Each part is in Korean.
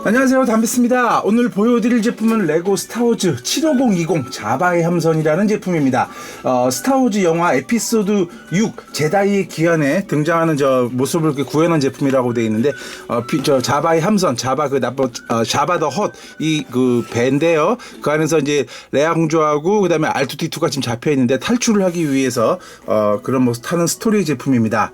안녕하세요, 담비스입니다. 오늘 보여드릴 제품은 레고 스타워즈 75020 자바의 함선이라는 제품입니다. 스타워즈 영화 에피소드 6 제다이의 기한에 등장하는 저 모습을 이렇게 구현한 제품이라고 되어 있는데, 저 자바의 함선, 자바 자바 더 헛 이 그 배인데요. 그 안에서 이제 레아 공주하고 그 다음에 R2D2가 지금 잡혀 있는데 탈출을 하기 위해서 그런 모습 타는 스토리 제품입니다.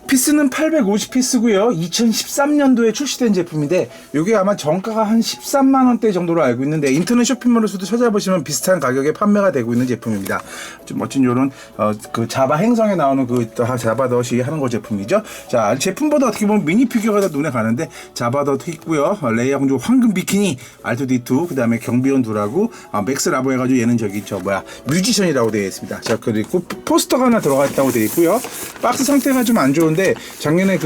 피스는 850피스고요. 2013년도에 출시된 제품인데 이게 아마 정가가 한 13만원대 정도로 알고 있는데 인터넷 쇼핑몰에서도 찾아보시면 비슷한 가격에 판매가 되고 있는 제품입니다. 좀 멋진 요런 그 자바 행성에 나오는 그 자바 덫이 하는 거 제품이죠. 자, 제품보다 어떻게 보면 미니 피규어가 더 눈에 가는데 자바 덫 있고요. 레이아 공주 황금 비키니, R2D2, 그 다음에 경비원 둘하고 맥스 라보 해가지고 얘는 저기 뮤지션이라고 되어 있습니다. 자, 그리고 포스터가 하나 들어가 있다고 되어 있고요. 박스 상태가 좀 안 좋은 데 작년에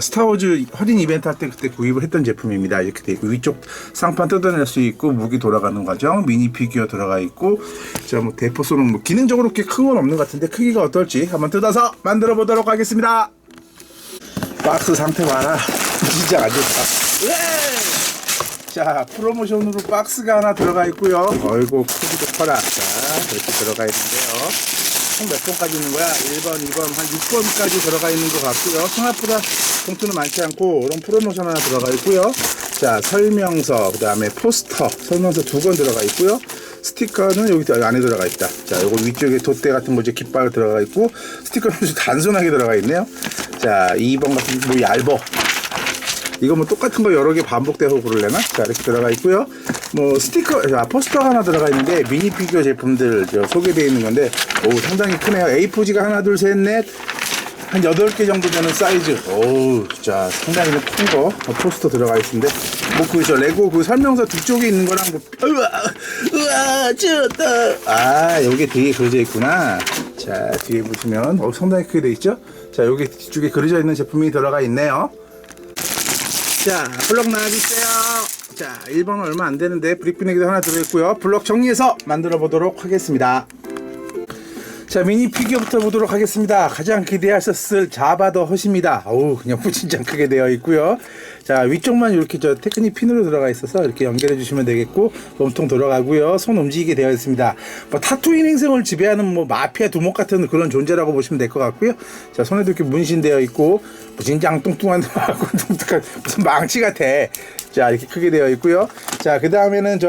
스타워즈 할인 이벤트 할 때 그때 구입을 했던 제품입니다. 이렇게 돼 있고 위쪽 상판 뜯어낼 수 있고 무기 돌아가는 과정, 미니 피규어 들어가 있고, 자, 뭐 대포 쏘는 뭐 기능적으로 그렇게 큰 건 없는 것 같은데 크기가 어떨지 한번 뜯어서 만들어 보도록 하겠습니다. 박스 상태 봐라. 진짜 안 좋다. 자, 프로모션으로 박스가 하나 들어가 있고요. 어이구, 크기도 커라. 자, 이렇게 들어가 있는데요. 총 몇 번까지 있는 거야? 1번, 2번, 한 6번까지 들어가 있는 것 같고요. 생각보다 봉투는 많지 않고 이런 프로모션 하나 들어가 있고요. 자, 설명서, 그 다음에 포스터, 설명서 2권 들어가 있고요. 스티커는 여기 안에 들어가 있다. 자, 요거 위쪽에 돛대 같은 거 이제 깃발 들어가 있고, 스티커는 아주 단순하게 들어가 있네요. 자, 2번 같은 뭐 얇어. 이거 뭐 똑같은 거 여러 개 반복돼서 고르려나? 자, 이렇게 들어가 있고요. 뭐 스티커, 포스터가 하나 들어가 있는데 미니 피규어 제품들 소개되어 있는 건데, 오, 상당히 크네요. A4지가 하나, 둘, 셋, 넷, 한 8개 정도 되는 사이즈. 오, 자, 상당히 큰 거 포스터 들어가 있는데, 뭐 레고 그 설명서 뒤쪽에 있는 거랑 뭐, 우와, ጭ었다. 여기 뒤에 그려져 있구나. 자, 뒤에 보시면 상당히 크게 돼 있죠? 자, 여기 뒤쪽에 그려져 있는 제품이 들어가 있네요. 자, 블럭 나와주세요. 자, 1번은 얼마 안 되는데 브릭비네기도 하나 들어있고요. 블럭 정리해서 만들어 보도록 하겠습니다. 자, 미니 피규어부터 보도록 하겠습니다. 가장 기대하셨을 자바 더 헛입니다. 어우, 그냥 진짜 크게 되어 있고요. 자, 위쪽만 이렇게 테크닉 핀으로 들어가 있어서 이렇게 연결해 주시면 되겠고, 몸통 돌아가고요. 손 움직이게 되어 있습니다. 뭐 타투인 행성을 지배하는 뭐 마피아 두목 같은 그런 존재라고 보시면 될 것 같고요. 자, 손에도 이렇게 문신되어 있고, 진짜 뚱뚱한 뚱뚱한 무슨 망치 같아. 자, 이렇게 크게 되어 있고요. 자, 그 다음에는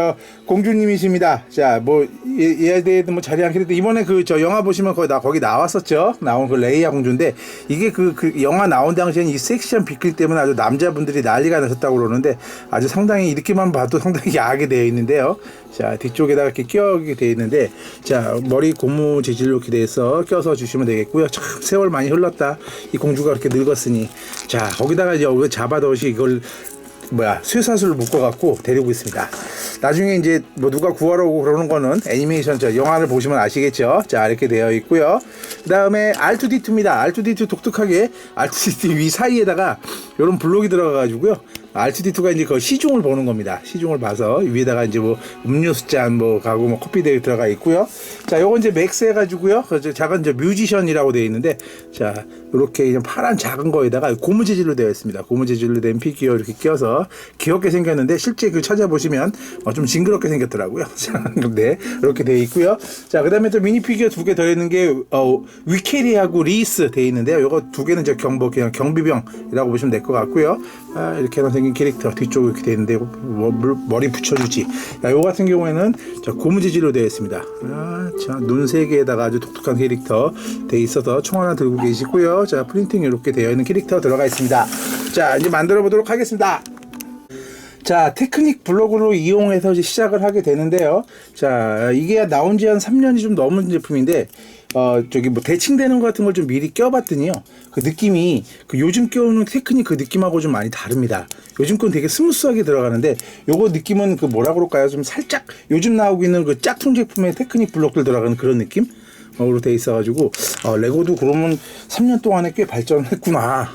공주님이십니다. 자, 뭐 얘에 대해도 뭐 자세히 않게 이번에 영화 보시면 거기 나왔었죠. 나온 그 레이아 공주인데, 이게 그 영화 나온 당시에는 이 섹시한 비킬 때문에 아주 남자분들이 난리가 나셨다고 그러는데, 아주 상당히 이렇게만 봐도 상당히 야하게 되어 있는데요. 자, 뒤쪽에다가 이렇게 끼게 되어 있는데, 자, 머리 고무 재질로 이렇게 돼서 껴서 주시면 되겠고요. 참 세월 많이 흘렀다. 이 공주가 그렇게 늙었으니. 자, 거기다가 이제 자바덫이 이걸 쇠사슬을 묶어갖고 데리고 있습니다. 나중에 이제 뭐 누가 구하러 오고 그러는 거는 애니메이션 영화를 보시면 아시겠죠. 자, 이렇게 되어 있고요. 그 다음에 R2D2입니다. R2D2 독특하게 R2D2 위 사이에다가 이런 블록이 들어가가지고요. R2D2가 이제 그 시중을 보는 겁니다. 시중을 봐서 위에다가 이제 뭐 음료수 잔 가고 뭐 커피 대에 들어가 있고요. 자, 요건 이제 맥스 해가지고요. 작은 뮤지션이라고 되어 있는데, 자, 이렇게 파란 작은 거에다가 고무 재질로 되어 있습니다. 고무 재질로 된 피규어 이렇게 껴서 귀엽게 생겼는데, 실제 찾아보시면 좀 징그럽게 생겼더라고요. 근데 이렇게 되어 있고요. 자, 그 다음에 또 미니 피규어 2개 더 있는 게 위케리하고 리스 되어 있는데요. 요거 2개는 그냥 경비병이라고 보시면 될 것 같고요. 이렇게 생긴 캐릭터 뒤쪽에 이렇게 되어 있는데, 머리 붙여주지. 요 같은 경우에는 고무 재질로 되어 있습니다. 자, 눈 3개에다가 아주 독특한 캐릭터 되어 있어서 총 하나 들고 계시고요. 자, 프린팅 이렇게 되어 있는 캐릭터 들어가 있습니다. 자, 이제 만들어 보도록 하겠습니다. 자, 테크닉 블록으로 이용해서 이제 시작을 하게 되는데요. 자, 이게 나온 지 한 3년이 좀 넘은 제품인데, 뭐 대칭되는 것 같은 걸 좀 미리 껴봤더니요, 그 느낌이 요즘 껴오는 테크닉 그 느낌하고 좀 많이 다릅니다. 요즘 건 되게 스무스하게 들어가는데, 요거 느낌은 뭐라 그럴까요? 좀 살짝 요즘 나오고 있는 그 짝퉁 제품의 테크닉 블록들 들어가는 그런 느낌? 으로 돼 있어가지고, 레고도 그러면 3년 동안에 꽤 발전했구나.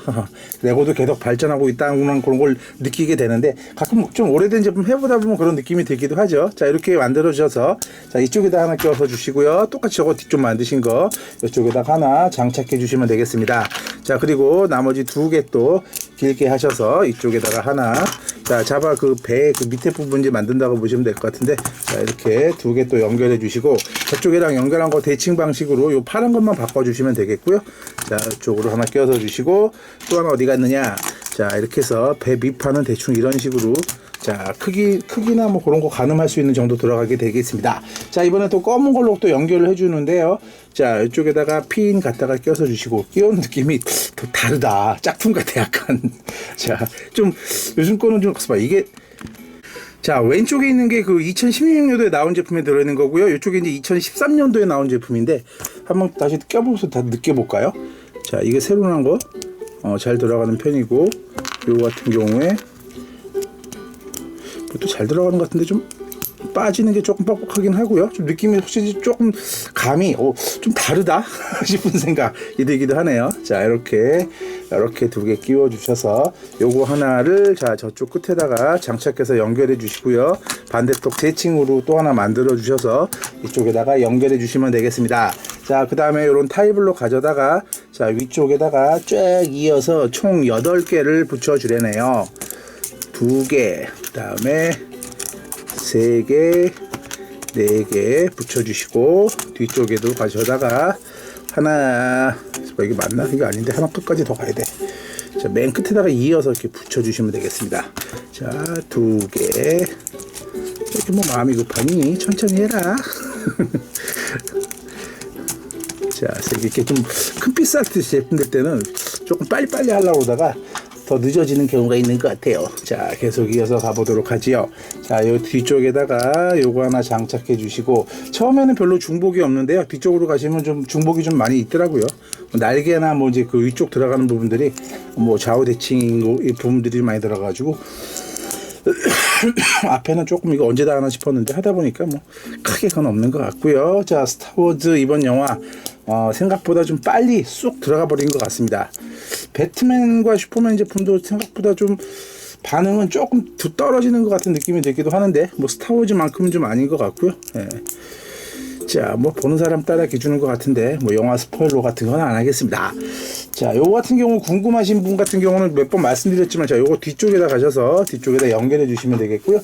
레고도 계속 발전하고 있다는 그런 걸 느끼게 되는데, 가끔 좀 오래된 제품 해보다 보면 그런 느낌이 들기도 하죠. 자, 이렇게 만들어 주셔서, 자, 이쪽에다 하나 껴서 주시고요. 똑같이 저거 뒤쪽 만드신 거 이쪽에다 하나 장착해 주시면 되겠습니다. 자, 그리고 나머지 2개 또 길게 하셔서 이쪽에다가 하나 자, 자바 그 배 그 밑에 부분 이제 만든다고 보시면 될 것 같은데, 자, 이렇게 두 개 또 연결해 주시고, 저쪽이랑 연결한 거 대칭 방식으로 요 파란 것만 바꿔주시면 되겠고요. 자, 이쪽으로 하나 껴서 주시고, 또 하나 어디 갔느냐. 자, 이렇게 해서 배 밑판은 대충 이런 식으로, 자, 크기나 뭐 그런 거 가늠할 수 있는 정도 들어가게 되겠습니다. 자, 이번에 또 검은 걸로 또 연결을 해주는데요. 자, 이쪽에다가 핀 갖다가 껴서 주시고, 끼우는 느낌이 또 다르다. 짝퉁 같아, 약간. 자, 좀, 요즘 거는 좀, 봐, 이게, 자, 왼쪽에 있는 게 그 2016년도에 나온 제품에 들어있는 거고요. 이쪽에 이제 2013년도에 나온 제품인데, 한번 다시 껴보면서 다 느껴볼까요? 자, 이게 새로 나온 거, 잘 들어가는 편이고, 요거 같은 경우에, 또 잘 들어가는 것 같은데 좀 빠지는 게 조금 뻑뻑하긴 하고요. 좀 느낌이 확실히 조금 감이 좀 다르다 싶은 생각이 들기도 하네요. 자, 이렇게 두 개 끼워 주셔서 요거 하나를 자, 저쪽 끝에다가 장착해서 연결해 주시고요. 반대쪽 대칭으로 또 하나 만들어 주셔서 이쪽에다가 연결해 주시면 되겠습니다. 자, 그 다음에 요런 타입블로 가져다가 자, 위쪽에다가 쫙 이어서 총 8개를 붙여 주려네요. 2개, 그 다음에 3개, 4개 붙여주시고, 뒤쪽에도 가셔다가 하나, 이게 맞나? 이거 아닌데 하나 끝까지 더 가야 돼. 자, 맨 끝에다가 이어서 이렇게 붙여주시면 되겠습니다. 자, 2개. 이렇게 뭐 마음이 급하니 천천히 해라. 자, 이렇게 좀 큰 피사트 제품들 때는 조금 빨리빨리 하려고 하다가 더 늦어지는 경우가 있는 것 같아요. 자, 계속 이어서 가보도록 하지요. 자, 요 뒤쪽에다가 요거 하나 장착해 주시고, 처음에는 별로 중복이 없는데요. 뒤쪽으로 가시면 좀 중복이 좀 많이 있더라고요. 날개나 뭐 이제 그 위쪽 들어가는 부분들이 뭐 좌우 대칭 이 부분들이 많이 들어가지고 앞에는 조금 이거 언제 다 하나 싶었는데 하다 보니까 뭐 크게 그건 없는 것 같고요. 자, 스타워즈 이번 영화 생각보다 좀 빨리 쑥 들어가 버린 것 같습니다. 배트맨과 슈퍼맨 제품도 생각보다 좀 반응은 조금 떨어지는 것 같은 느낌이 들기도 하는데 뭐 스타워즈만큼은 좀 아닌 것 같고요. 예. 자, 뭐 보는 사람 따라 기준인 것 같은데 뭐 영화 스포일러 같은 건 안 하겠습니다. 자, 요거 같은 경우 궁금하신 분 같은 경우는 몇 번 말씀드렸지만, 자, 요거 뒤쪽에다 가셔서 뒤쪽에다 연결해 주시면 되겠고요.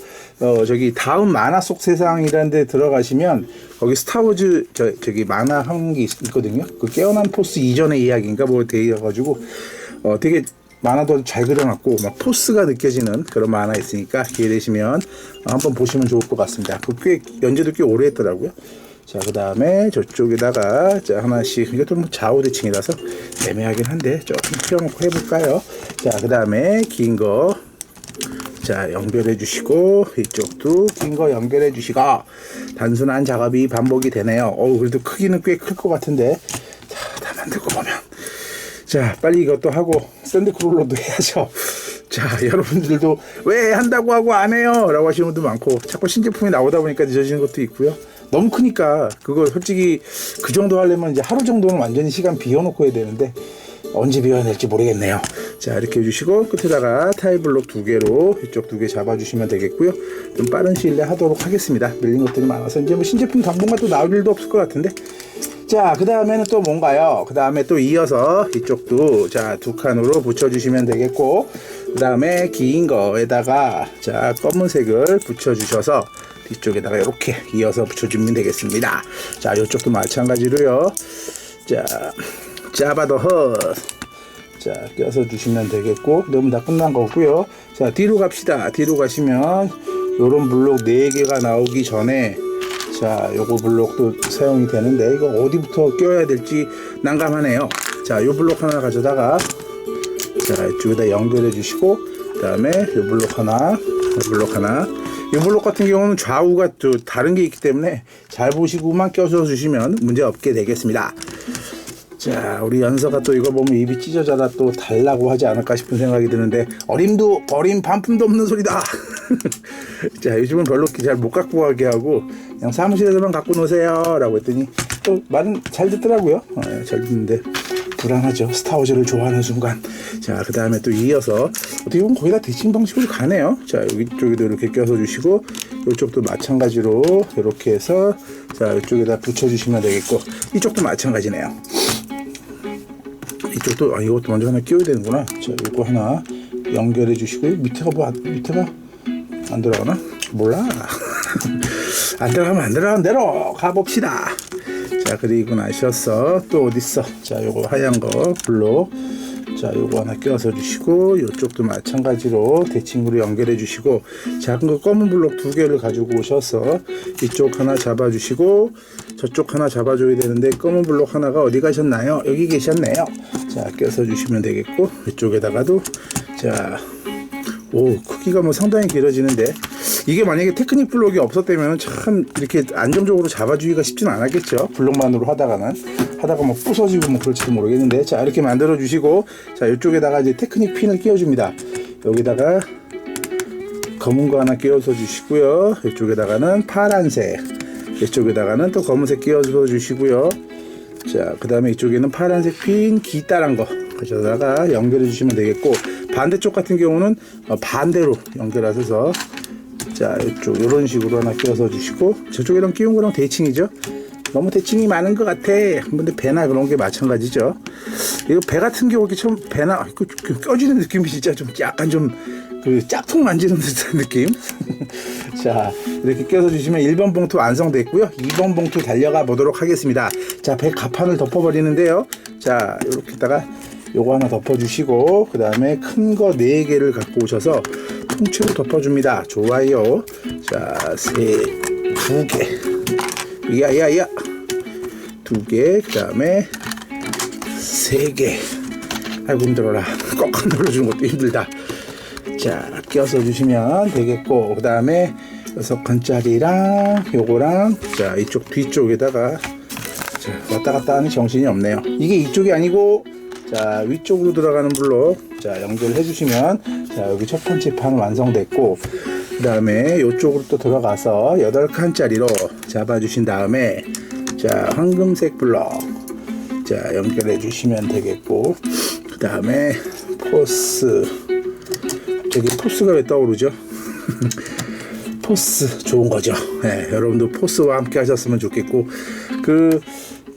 저기 다음 만화 속 세상이라는 데 들어가시면 거기 스타워즈 저기 만화 한 게 있거든요. 그 깨어난 포스 이전의 이야기인가 뭐 되어가지고 되게 만화도 잘 그려놨고 막 포스가 느껴지는 그런 만화 있으니까 기회 되시면 한번 보시면 좋을 것 같습니다. 그 꽤 연재도 꽤 오래 했더라고요. 자, 그 다음에 저쪽에다가 자, 하나씩, 이것도 뭐 좌우대칭이라서 애매하긴 한데 조금 펴놓고 해볼까요? 자, 그 다음에 긴 거 자, 연결해 주시고, 이쪽도 긴 거 연결해 주시고, 단순한 작업이 반복이 되네요. 그래도 크기는 꽤 클 것 같은데, 자, 다 만들고 보면, 자, 빨리 이것도 하고 샌드크롤러도 해야죠. 자, 여러분들도 왜 한다고 하고 안 해요? 라고 하시는 분도 많고, 자꾸 신제품이 나오다 보니까 늦어지는 것도 있고요. 너무 크니까 그거 솔직히 그 정도 하려면 이제 하루 정도는 완전히 시간 비워놓고 해야 되는데 언제 비워야 될지 모르겠네요. 자, 이렇게 해주시고 끝에다가 타일블록 2개로 이쪽 2개 잡아주시면 되겠고요. 좀 빠른 시일 내에 하도록 하겠습니다. 밀린 것들이 많아서 이제 뭐 신제품 당분간 또 나올 일도 없을 것 같은데. 자, 그 다음에는 또 뭔가요? 그 다음에 또 이어서 이쪽도 자, 2칸으로 붙여주시면 되겠고, 그 다음에 긴 거에다가 자, 검은색을 붙여주셔서 뒤쪽에다가 이렇게 이어서 붙여주면 되겠습니다. 자, 이쪽도 마찬가지로요. 자, 자바더 헛. 자, 껴서 주시면 되겠고, 너무 다 끝난 거고요. 자, 뒤로 갑시다. 뒤로 가시면 요런 블록 4개가 나오기 전에 자, 요거 블록도 사용이 되는데 이거 어디부터 껴야 될지 난감하네요. 자, 요 블록 하나 가져다가 자, 이쪽에다 연결해 주시고, 그 다음에 요 블록 하나, 요 블록 하나. 이 블록 같은 경우는 좌우가 또 다른 게 있기 때문에 잘 보시고만 껴서 주시면 문제 없게 되겠습니다. 자, 우리 연서가 또 이거 보면 입이 찢어져라 또 달라고 하지 않을까 싶은 생각이 드는데, 어림도 버림 반품도 없는 소리다. 자, 요즘은 별로 잘 못 갖고 가게 하고 그냥 사무실에서만 갖고 노세요 라고 했더니 또 말은 잘 듣더라고요. 잘 듣는데 불안하죠. 스타워즈를 좋아하는 순간. 자, 그 다음에 또 이어서 어떻게 보면 거의 다 대칭 방식으로 가네요. 자, 여기 쪽에도 이렇게 껴서 주시고, 이쪽도 마찬가지로 이렇게 해서 자, 이쪽에다 붙여주시면 되겠고, 이쪽도 마찬가지네요. 이쪽도 이것도 먼저 하나 끼워야 되는구나. 자, 이거 하나 연결해 주시고요. 밑에가 안 들어가나? 몰라. 안 들어가면 안 들어가는 대로 가봅시다. 자, 그리고 나셔서 또 어딨어? 자, 요거 하얀 거 블록. 자, 요거 하나 껴서 주시고, 요쪽도 마찬가지로 대칭으로 연결해 주시고, 작은 거 검은 블록 2개를 가지고 오셔서 이쪽 하나 잡아 주시고, 저쪽 하나 잡아 줘야 되는데 검은 블록 하나가 어디 가셨나요? 여기 계셨네요. 자, 껴서 주시면 되겠고, 이쪽에다가도 자, 오, 크기가 뭐 상당히 길어지는데, 이게 만약에 테크닉 블록이 없었다면 참 이렇게 안정적으로 잡아주기가 쉽지는 않았겠죠. 블록만으로 하다가 뭐 부서지고 뭐 그럴지도 모르겠는데, 자, 이렇게 만들어 주시고, 자, 이쪽에다가 이제 테크닉 핀을 끼워줍니다. 여기다가 검은 거 하나 끼워서 주시고요. 이쪽에다가는 파란색, 이쪽에다가는 또 검은색 끼워서 주시고요. 자, 그 다음에 이쪽에는 파란색 핀 기따란 거 가져다가 연결해 주시면 되겠고, 반대쪽 같은 경우는 반대로 연결하셔서, 자, 이쪽 이런 식으로 하나 끼워서 주시고, 저쪽에랑 끼운 거랑 대칭이죠. 너무 대칭이 많은 것 같아. 근데 배나 그런 게 마찬가지죠. 이거 배 같은 경우 이렇게 처음 배나 껴지는 느낌이 진짜 좀 약간 좀 그 짝퉁 만지는 듯한 느낌. 자, 이렇게 껴서 주시면 1번 봉투 완성됐고요. 2번 봉투 달려가 보도록 하겠습니다. 자, 배 가판을 덮어버리는데요. 자, 이렇게다가 요거 하나 덮어주시고, 그 다음에 큰 거 4개를 갖고 오셔서 통째로 덮어줍니다. 좋아요. 자, 2개. 야야야. 2개. 그 다음에 3개. 아이고, 힘들어라. 꽉 눌러주는 것도 힘들다. 자, 껴서 주시면 되겠고, 그 다음에 6칸짜리랑 요거랑, 자, 이쪽 뒤쪽에다가, 자, 왔다 갔다 하는 정신이 없네요. 이게 이쪽이 아니고, 자, 위쪽으로 들어가는 블록, 자, 연결해 주시면, 자, 여기 첫 번째 판 완성됐고, 그 다음에 이쪽으로 또 들어가서 8칸짜리로 잡아 주신 다음에, 자, 황금색 블록, 자, 연결해 주시면 되겠고, 그 다음에 포스, 저기 포스가 왜 떠오르죠? 포스 좋은 거죠. 네, 여러분도 포스와 함께 하셨으면 좋겠고, 그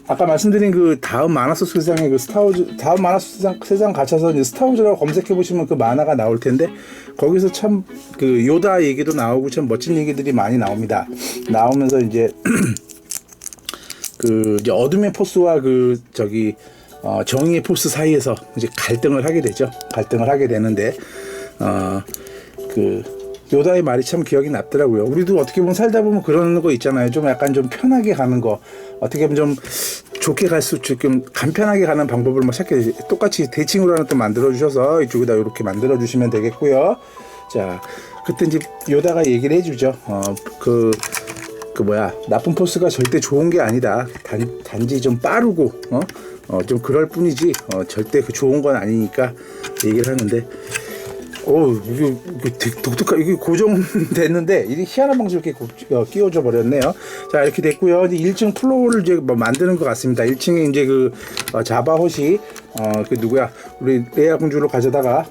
아까 말씀드린 그 다음 만화 속 세상의 그 스타워즈, 다음 만화 속 세상 갇혀서 이제 스타워즈라고 검색해 보시면 그 만화가 나올 텐데, 거기서 참 그 요다 얘기도 나오고 참 멋진 얘기들이 많이 나옵니다. 나오면서 이제 그 이제 어둠의 포스와 그 저기 정의의 포스 사이에서 이제 갈등을 하게 되죠. 갈등을 하게 되는데, 그 요다의 말이 참 기억이 남더라고요. 우리도 어떻게 보면 살다 보면 그런 거 있잖아요. 좀 약간 좀 편하게 가는 거, 어떻게 보면 좀 좋게 갈 수, 조금 간편하게 가는 방법을 뭐 찾게, 똑같이 대칭으로 하나 또 만들어 주셔서 이쪽에다 이렇게 만들어 주시면 되겠고요. 자, 그때 이제 요다가 얘기를 해주죠. 나쁜 포스가 절대 좋은 게 아니다. 단지 좀 빠르고 좀 그럴 뿐이지 절대 그 좋은 건 아니니까 얘기를 하는데, 이게 독특한, 이게 고정됐는데, 이게 희한한 방식으로 이렇게 끼워져 버렸네요. 자, 이렇게 됐고요. 이제 1층 플로어를 이제 뭐 만드는 것 같습니다. 1층에 이제 그, 자바헛이, 그 누구야, 우리 레아 공주를 가져다가,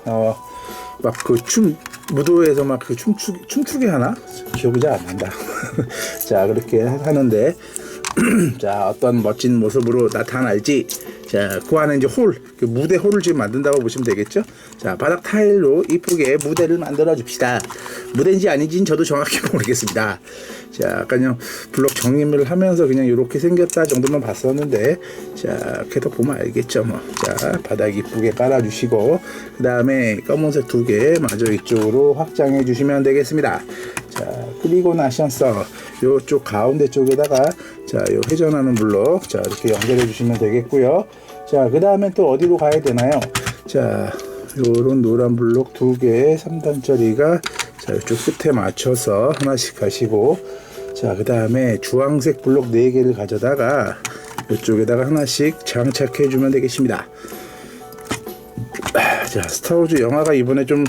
막 그 무도에서 막 그 춤추게 하나? 기억이 잘 안 난다. 자, 그렇게 하는데, 자, 어떤 멋진 모습으로 나타날지. 자, 그 안에 이제 그 무대 홀을 지금 만든다고 보시면 되겠죠. 자, 바닥 타일로 이쁘게 무대를 만들어 줍시다. 무대인지 아닌지는 저도 정확히 모르겠습니다. 자, 그냥 블록 정리를 하면서 그냥 이렇게 생겼다 정도만 봤었는데, 자, 계속 보면 알겠죠 뭐. 자, 바닥 이쁘게 깔아주시고, 그 다음에 검은색 2개 마저 이쪽으로 확장해 주시면 되겠습니다. 자, 그리고 나셔서 요쪽 가운데 쪽에다가, 자, 요 회전하는 블록, 자, 이렇게 연결해 주시면 되겠고요. 자, 그 다음에 또 어디로 가야 되나요? 자, 요런 노란 블록 2개 3단짜리가, 자, 이쪽 끝에 맞춰서 하나씩 가시고, 자, 그 다음에 주황색 블록 4개를 가져다가 이쪽에다가 하나씩 장착해 주면 되겠습니다. 자, 스타워즈 영화가 이번에 좀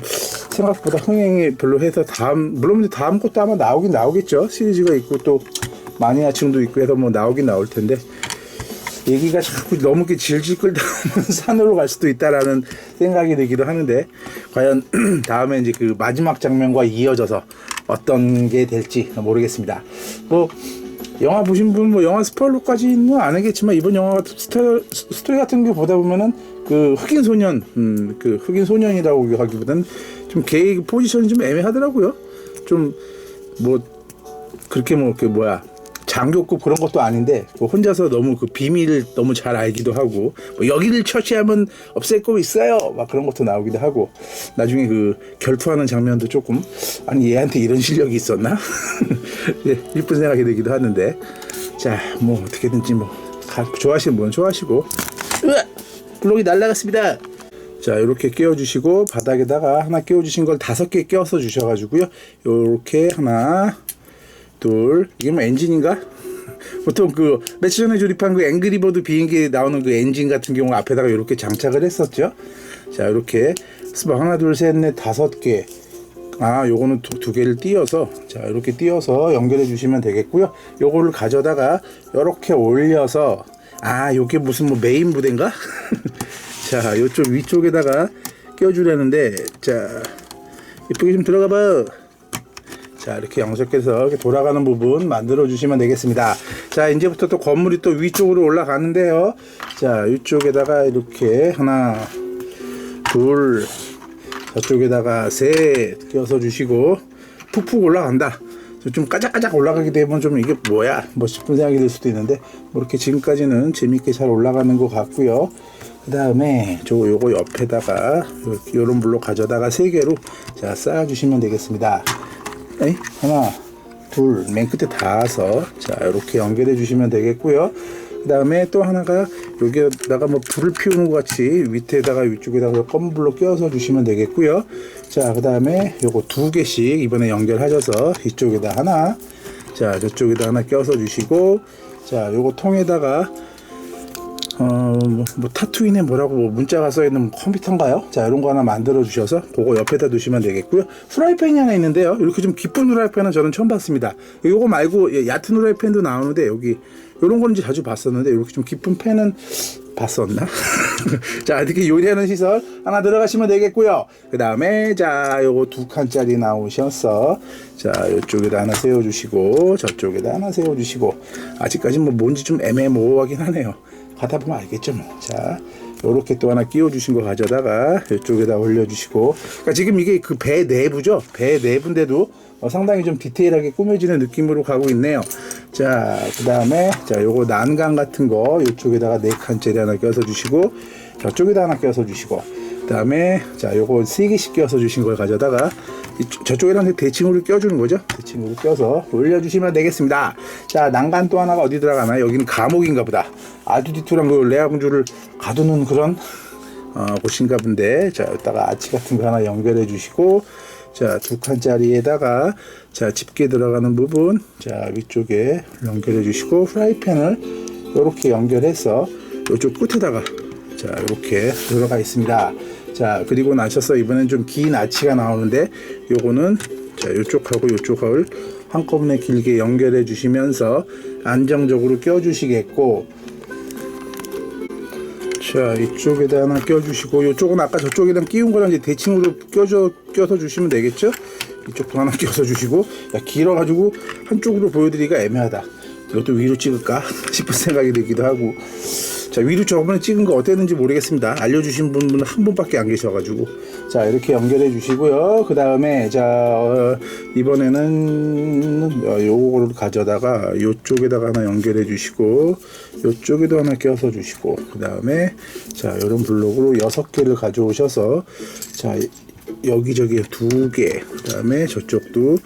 생각보다 흥행이 별로 해서 물론 이제 다음 것도 아마 나오긴 나오겠죠. 시리즈가 있고 또 마니아층도 있고 해서 뭐 나오긴 나올 텐데, 얘기가 자꾸 너무 이렇게 질질 끌다 보면 산으로 갈 수도 있다라는 생각이 들기도 하는데, 과연 다음에 이제 그 마지막 장면과 이어져서 어떤 게 될지 모르겠습니다. 뭐 영화 보신 분 뭐 영화 스포일러까지는 안 하겠지만 이번 영화 스토리 같은 게 보다 보면은 그 흑인 소년 그 흑인 소년이라고 하기보다는 좀 걔의 포지션이 좀 애매하더라고요. 좀 뭐 그렇게 뭐 그 뭐야 장교급 그런 것도 아닌데 뭐 혼자서 너무 그 비밀을 너무 잘 알기도 하고 뭐 여기를 처치하면 없앨 거 있어요 막 그런 것도 나오기도 하고 나중에 그 결투하는 장면도 조금 아니 얘한테 이런 실력이 있었나 예, 이쁜 생각이 들기도 하는데 자 뭐 어떻게든지 뭐 좋아하시는 분은 좋아하시고 블록이 날라갔습니다. 자 이렇게 끼워주시고 바닥에다가 하나 끼워주신 걸 5개 끼워서 주셔가지고요 요렇게 하나 둘 이게 뭐 엔진인가? 보통 그 며칠 전에 조립한 그 앵그리버드 비행기에 나오는 그 엔진 같은 경우 앞에다가 이렇게 장착을 했었죠. 자 이렇게 하나 둘 셋 넷 5개 요거는 두 개를 띄어서 자 이렇게 띄어서 연결해 주시면 되겠고요. 요거를 가져다가 이렇게 올려서 요게 무슨 뭐 메인 부대인가? 자 요쪽 위쪽에다가 껴주려는데 자 이쁘게 좀 들어가 봐. 자 이렇게 양쪽에서 이렇게 돌아가는 부분 만들어 주시면 되겠습니다. 자 이제부터 또 건물이 또 위쪽으로 올라가는데요. 자 이쪽에다가 이렇게 하나 둘 저쪽에다가 셋 끼워서 주시고 푹푹 올라간다. 좀 까작까작 올라가게 되면 좀 이게 뭐야 뭐 싶은 생각이 들 수도 있는데 뭐 이렇게 지금까지는 재밌게 잘 올라가는 것 같고요. 그 다음에 요거 옆에다가 요런 블록 가져다가 3개로 자 쌓아주시면 되겠습니다. 하나 둘 맨 끝에 닿아서 자 이렇게 연결해 주시면 되겠고요. 그 다음에 또 하나가 여기에다가 뭐 불을 피우는 것 같이 밑에다가 위쪽에다가 검은 불로 껴서 주시면 되겠고요. 자 그 다음에 요거 2개씩 이번에 연결하셔서 이쪽에다 하나 자 저쪽에다 하나 껴서 주시고 자 요거 통에다가 뭐 타투인에 뭐라고 뭐 문자가 써있는 컴퓨터인가요? 자 이런 거 하나 만들어 주셔서 그거 옆에다 두시면 되겠고요. 후라이팬이 하나 있는데요. 이렇게 좀 깊은 후라이팬은 저는 처음 봤습니다. 요거 말고 얕은 후라이팬도 나오는데 여기 요런 거는 자주 봤었는데 이렇게 좀 깊은 팬은 봤었나? 자 이렇게 요리하는 시설 하나 들어가시면 되겠고요. 그 다음에 자 요거 2칸짜리 나오셔서 자 요쪽에다 하나 세워주시고 저쪽에다 하나 세워주시고 아직까지 뭐 뭔지 좀 애매모호하긴 하네요. 가다 보면 알겠죠 뭐. 자 요렇게 또 하나 끼워 주신 거 가져다가 이쪽에다 올려 주시고 그러니까 지금 이게 그 배 내부죠. 배 내부인데도 상당히 좀 디테일하게 꾸며지는 느낌으로 가고 있네요. 자 그 다음에 자 요거 난간 같은 거 이쪽에다가 4칸짜리 하나 껴서 주시고 저쪽에다 하나 껴서 주시고 그 다음에 자 요거 3개씩 껴서 주신 걸 가져다가 저쪽에랑 대칭으로 껴주는 거죠. 대칭으로 껴서 올려주시면 되겠습니다. 자 난간 또 하나가 어디 들어가나 여기는 감옥인가 보다. 아두디투랑 그 레아 공주를 가두는 그런 곳인가 본데 자 여기다가 아치 같은 거 하나 연결해 주시고 자 2칸짜리에다가 자 집게 들어가는 부분 자 위쪽에 연결해 주시고 프라이팬을 이렇게 연결해서 이쪽 끝에다가 자 이렇게 들어가 있습니다. 자 그리고 나셔서 이번엔 좀 긴 아치가 나오는데 요거는 자 요쪽하고 요쪽을 한꺼번에 길게 연결해 주시면서 안정적으로 껴 주시겠고 자 이쪽에다 하나 껴주시고 이쪽은 아까 저쪽에다 끼운 거랑 이제 대칭으로 껴서 주시면 되겠죠. 이쪽도 하나 껴서 주시고 야 길어가지고 한쪽으로 보여드리기가 애매하다. 이것도 위로 찍을까 싶은 생각이 들기도 하고 자 위로 저번에 찍은 거 어땠는지 모르겠습니다. 알려주신 분은 한 분밖에 안 계셔가지고 자 이렇게 연결해 주시고요. 그 다음에 자 이번에는 요거를 가져다가 요쪽에다가 하나 연결해 주시고 요쪽에도 하나 껴서 주시고 그 다음에 자 이런 블록으로 6개를 가져오셔서 자 여기저기 2개 그 다음에 저쪽도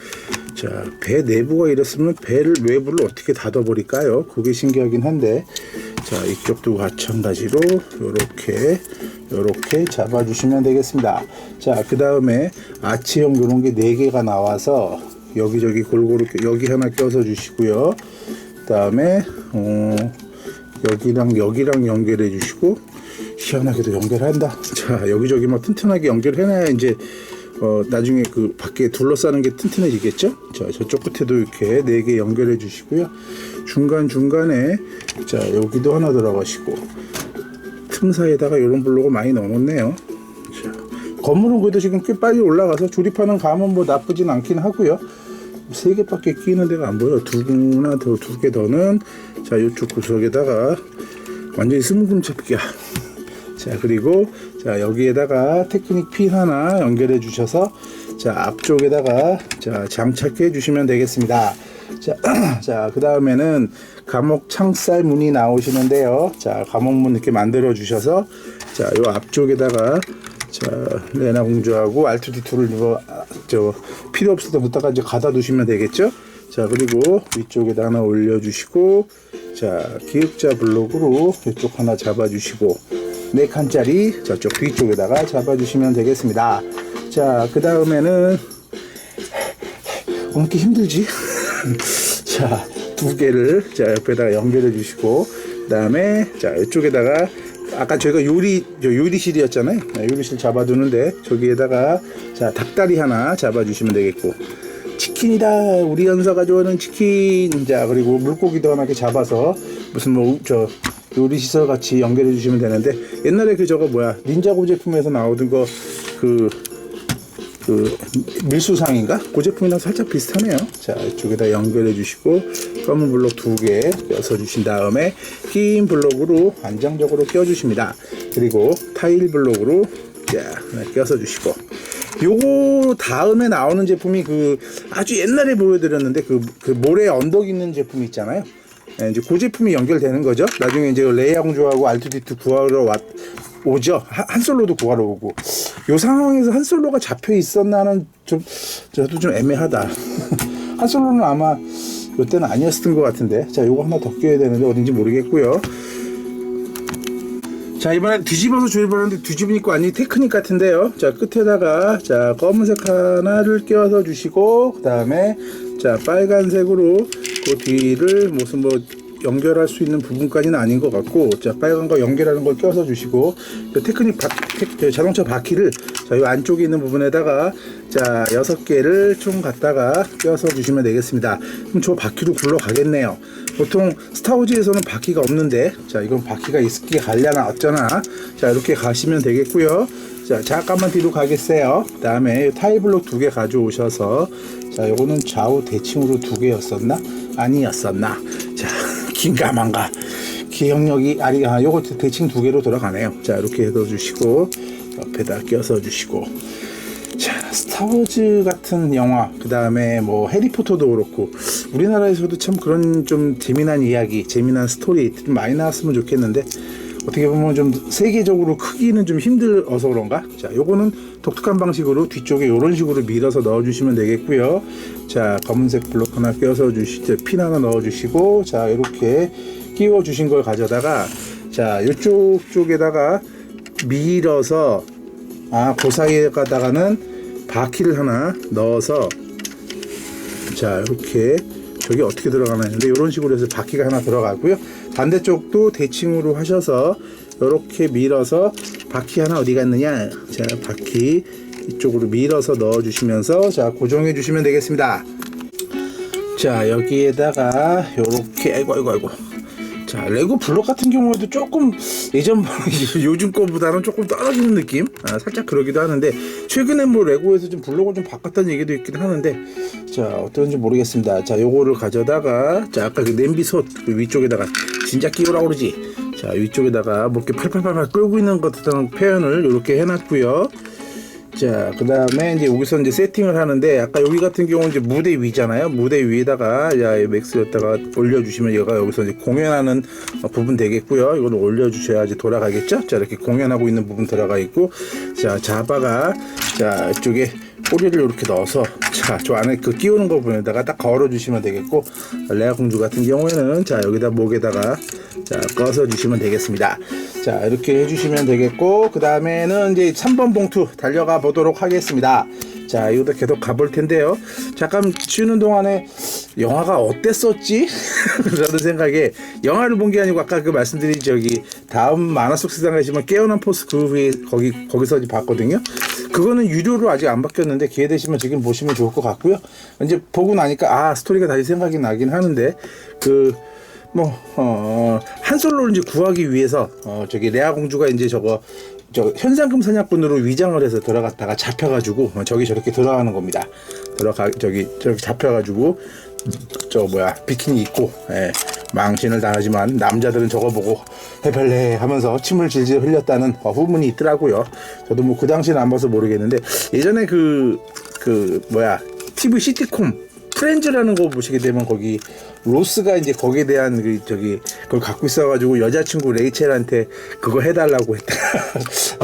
자 배 내부가 이랬으면 배를 외부를 어떻게 닫아버릴까요? 그게 신기하긴 한데 자 이쪽도 마찬가지로 요렇게 잡아주시면 되겠습니다. 자 그 다음에 아치형 요런 게 4개가 나와서 여기저기 골고루 여기 하나 껴서 주시고요. 그 다음에 여기랑 연결해 주시고 희한하게도 연결한다. 자 여기저기 막 튼튼하게 연결해놔야 이제 나중에 그 밖에 둘러싸는 게 튼튼해지겠죠. 자 저쪽 끝에도 이렇게 4개 연결해 주시고요. 중간에 자 여기도 하나 들어가시고 틈 사이에다가 이런 블록을 많이 넣어놓네요. 자, 건물은 그래도 지금 꽤 빨리 올라가서 조립하는 감은 뭐 나쁘진 않긴 하고요. 세 개밖에 끼는 데가 안 보여. 두 개 더는 자 이쪽 구석에다가 완전히 스무금 잡기야. 자 그리고 자 여기에다가 테크닉 핀 하나 연결해 주셔서 자 앞쪽에다가 자 장착해 주시면 되겠습니다. 자 그 다음에는 감옥 창살 문이 나오시는데요. 자 감옥문 이렇게 만들어 주셔서 자 요 앞쪽에다가 자 레나 공주하고 R2D2를 이거 필요 없을 때부터가 이제 가다 두시면 되겠죠. 자 그리고 위쪽에다 하나 올려주시고 자 기역자 블록으로 이쪽 하나 잡아주시고 4칸짜리 저쪽 뒤쪽에다가 잡아주시면 되겠습니다. 자 그 다음에는 이렇게 힘들지? 자 2개를 자 옆에다가 연결해 주시고 그 다음에 자 이쪽에다가 아까 저희가 요리실이었잖아요. 요리실 잡아두는데 저기에다가 자 닭다리 하나 잡아주시면 되겠고 치킨이다 우리 연서가 좋아하는 치킨. 자 그리고 물고기도 하나 이렇게 잡아서 무슨 뭐 요리시설 같이 연결해 주시면 되는데 옛날에 그 저거 뭐야 닌자고 제품에서 나오던 거 그 밀수상인가? 그 제품이랑 살짝 비슷하네요. 자 이쪽에다 연결해 주시고 검은 블록 2개 껴서 주신 다음에 긴 블록으로 안정적으로 껴 주십니다. 그리고 타일 블록으로 자 껴서 주시고 요거 다음에 나오는 제품이 그 아주 옛날에 보여드렸는데 그 모래 언덕 있는 제품 있잖아요. 네, 이제 그 제품이 연결되는 거죠. 나중에 이제 레이아 공주하고 R2D2 구하러 오죠. 한솔로도 구하러 오고. 요 상황에서 한솔로가 잡혀 있었나는 저도 좀 애매하다. 한솔로는 아마 요때는 아니었던 것 같은데. 자, 요거 하나 더 껴야 되는데 어딘지 모르겠고요. 자, 이번엔 뒤집어서 조립하는데 뒤집으니까 완전히 테크닉 같은데요. 자, 끝에다가 자 검은색 하나를 껴서 주시고 그 다음에 자 빨간색으로 그 뒤를 무슨 뭐 연결할 수 있는 부분까지는 아닌 것 같고 자 빨간 거 연결하는 걸 껴서 주시고 테크닉 자동차 바퀴를 자 이 안쪽에 있는 부분에다가 자 6개를 총 갖다가 껴서 주시면 되겠습니다. 그럼 저 바퀴로 굴러가겠네요. 보통 스타워즈에서는 바퀴가 없는데 자 이건 바퀴가 있게 가려나 어쩌나 자 이렇게 가시면 되겠고요. 자 잠깐만 뒤로 가겠어요. 그 다음에 타일블록 2개 가져오셔서 자 요거는 좌우 대칭으로 2개였었나? 아니었었나? 자 긴가만가 기억력이 요거 대칭 2개로 돌아가네요. 자 이렇게 해서 주시고 옆에다 껴서 주시고 자 스타워즈 같은 영화 그 다음에 뭐 해리포터도 그렇고 우리나라에서도 참 그런 좀 재미난 이야기 재미난 스토리 좀 많이 나왔으면 좋겠는데 어떻게 보면 좀 세계적으로 크기는 좀 힘들어서 그런가. 자 요거는 독특한 방식으로 뒤쪽에 이런 식으로 밀어서 넣어 주시면 되겠고요. 자 검은색 블록 하나 껴서 핀 하나 넣어 주시고 자 이렇게 끼워 주신 걸 가져다가 자 이쪽 쪽에다가 밀어서 그 사이에다가는 바퀴를 하나 넣어서 자 이렇게 저기 어떻게 들어가나 했는데 이런 식으로 해서 바퀴가 하나 들어가고요. 반대쪽도 대칭으로 하셔서 이렇게 밀어서 바퀴 하나 어디 갔느냐. 자 바퀴 이쪽으로 밀어서 넣어 주시면서 자 고정해 주시면 되겠습니다. 자 여기에다가 이렇게 아이고 자 레고 블록 같은 경우에도 조금 예전 요즘 거보다는 조금 떨어지는 느낌 살짝 그러기도 하는데 최근에 뭐 레고에서 좀 블록을 좀 바꿨다는 얘기도 있긴 하는데 자 어떤지 모르겠습니다. 자 요거를 가져다가 자 아까 그 냄비솥 그 위쪽에다가 진짜 끼우라고 그러지. 자 위쪽에다가 뭐 이렇게 팔팔팔팔 끌고 있는 것 같은 표현을 이렇게 해놨고요. 자 그 다음에 이제 여기서 이제 세팅을 하는데 아까 여기 같은 경우는 이제 무대 위잖아요. 무대 위에다가 야 맥스였다가 올려주시면 얘가 여기서 이제 공연하는 부분 되겠고요. 이걸 올려주셔야지 돌아가겠죠. 자 이렇게 공연하고 있는 부분 들어가 있고 자 자바가 자 이쪽에 꼬리를 이렇게 넣어서 자 저 안에 그 끼우는 거 부분에다가 딱 걸어 주시면 되겠고 레아 공주 같은 경우에는 자 여기다 목에다가 자 꺼서 주시면 되겠습니다. 자 이렇게 해주시면 되겠고 그 다음에는 이제 3번 봉투 달려가 보도록 하겠습니다. 자 이것도 계속 가볼 텐데요. 잠깐 쉬는 동안에 영화가 어땠었지? 라는 생각에 영화를 본 게 아니고 아까 그 말씀드린 저기 다음 만화 속 세상 가시면 깨어난 포스 그 후에 거기서 봤거든요. 그거는 유료로 아직 안 바뀌었는데 기회 되시면 지금 보시면 좋을 것 같고요. 이제 보고 나니까 스토리가 다시 생각이 나긴 하는데 그 한솔로를 이제 구하기 위해서 저기 레아 공주가 이제 저 현상금 사냥꾼으로 위장을 해서 들어갔다가 잡혀가지고 저기 저렇게 들어가는 겁니다. 저기 잡혀가지고 비키니 입고 망신을 당하지만 남자들은 저거 보고 해발레 하면서 침을 질질 흘렸다는 후문이 있더라고요. 저도 뭐 그 당시는 안 봐서 모르겠는데 예전에 TV 시티콤 프렌즈라는 거 보시게 되면 거기 로스가 이제 거기에 대한 그걸 갖고 있어가지고 여자친구 레이첼한테 그거 해달라고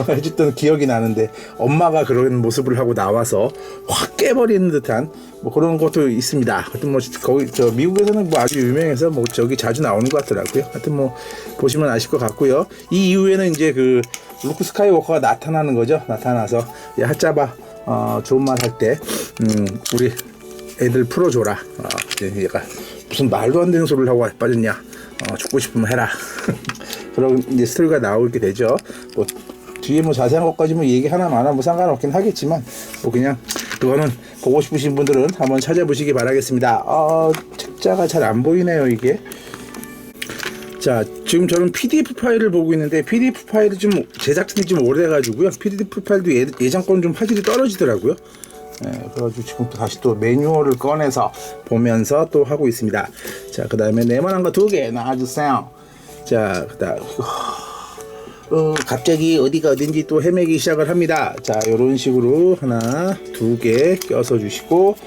해줬던 기억이 나는데 엄마가 그런 모습을 하고 나와서 확 깨버리는 듯한 뭐 그런 것도 있습니다. 하여튼 뭐 거기 미국에서는 뭐 아주 유명해서 뭐 저기 자주 나오는 것 같더라고요. 하여튼 뭐 보시면 아실 것 같고요. 이 이후에는 이제 그 루크 스카이워커가 나타나는 거죠. 나타나서 야 핫짜봐 좋은 말 할 때 우리 애들 풀어줘라. 얘가 무슨 말도 안 되는 소리를 하고 빠졌냐. 죽고 싶으면 해라. 그런 이제 스토리가 나오게 되죠. 뭐 뒤에 뭐 자세한 것까지 뭐 얘기 하나 마나 뭐 상관없긴 하겠지만 뭐 그냥 그거는 보고 싶으신 분들은 한번 찾아보시기 바라겠습니다. 책자가 잘 안 보이네요 이게. 자, 지금 저는 PDF 파일을 보고 있는데 PDF 파일이 좀 제작진이 좀 오래돼가지고요. PDF 파일도 예전 거는 좀 화질이 떨어지더라고요. 그래가지고 지금 또 다시 또 매뉴얼을 꺼내서 보면서 또 하고 있습니다. 자, 그 다음에 네모난 거 2개 놔주세요. 자, 그 다음 갑자기 어디가 어딘지 또 헤매기 시작을 합니다. 자, 요런 식으로 하나 2개 껴서 주시고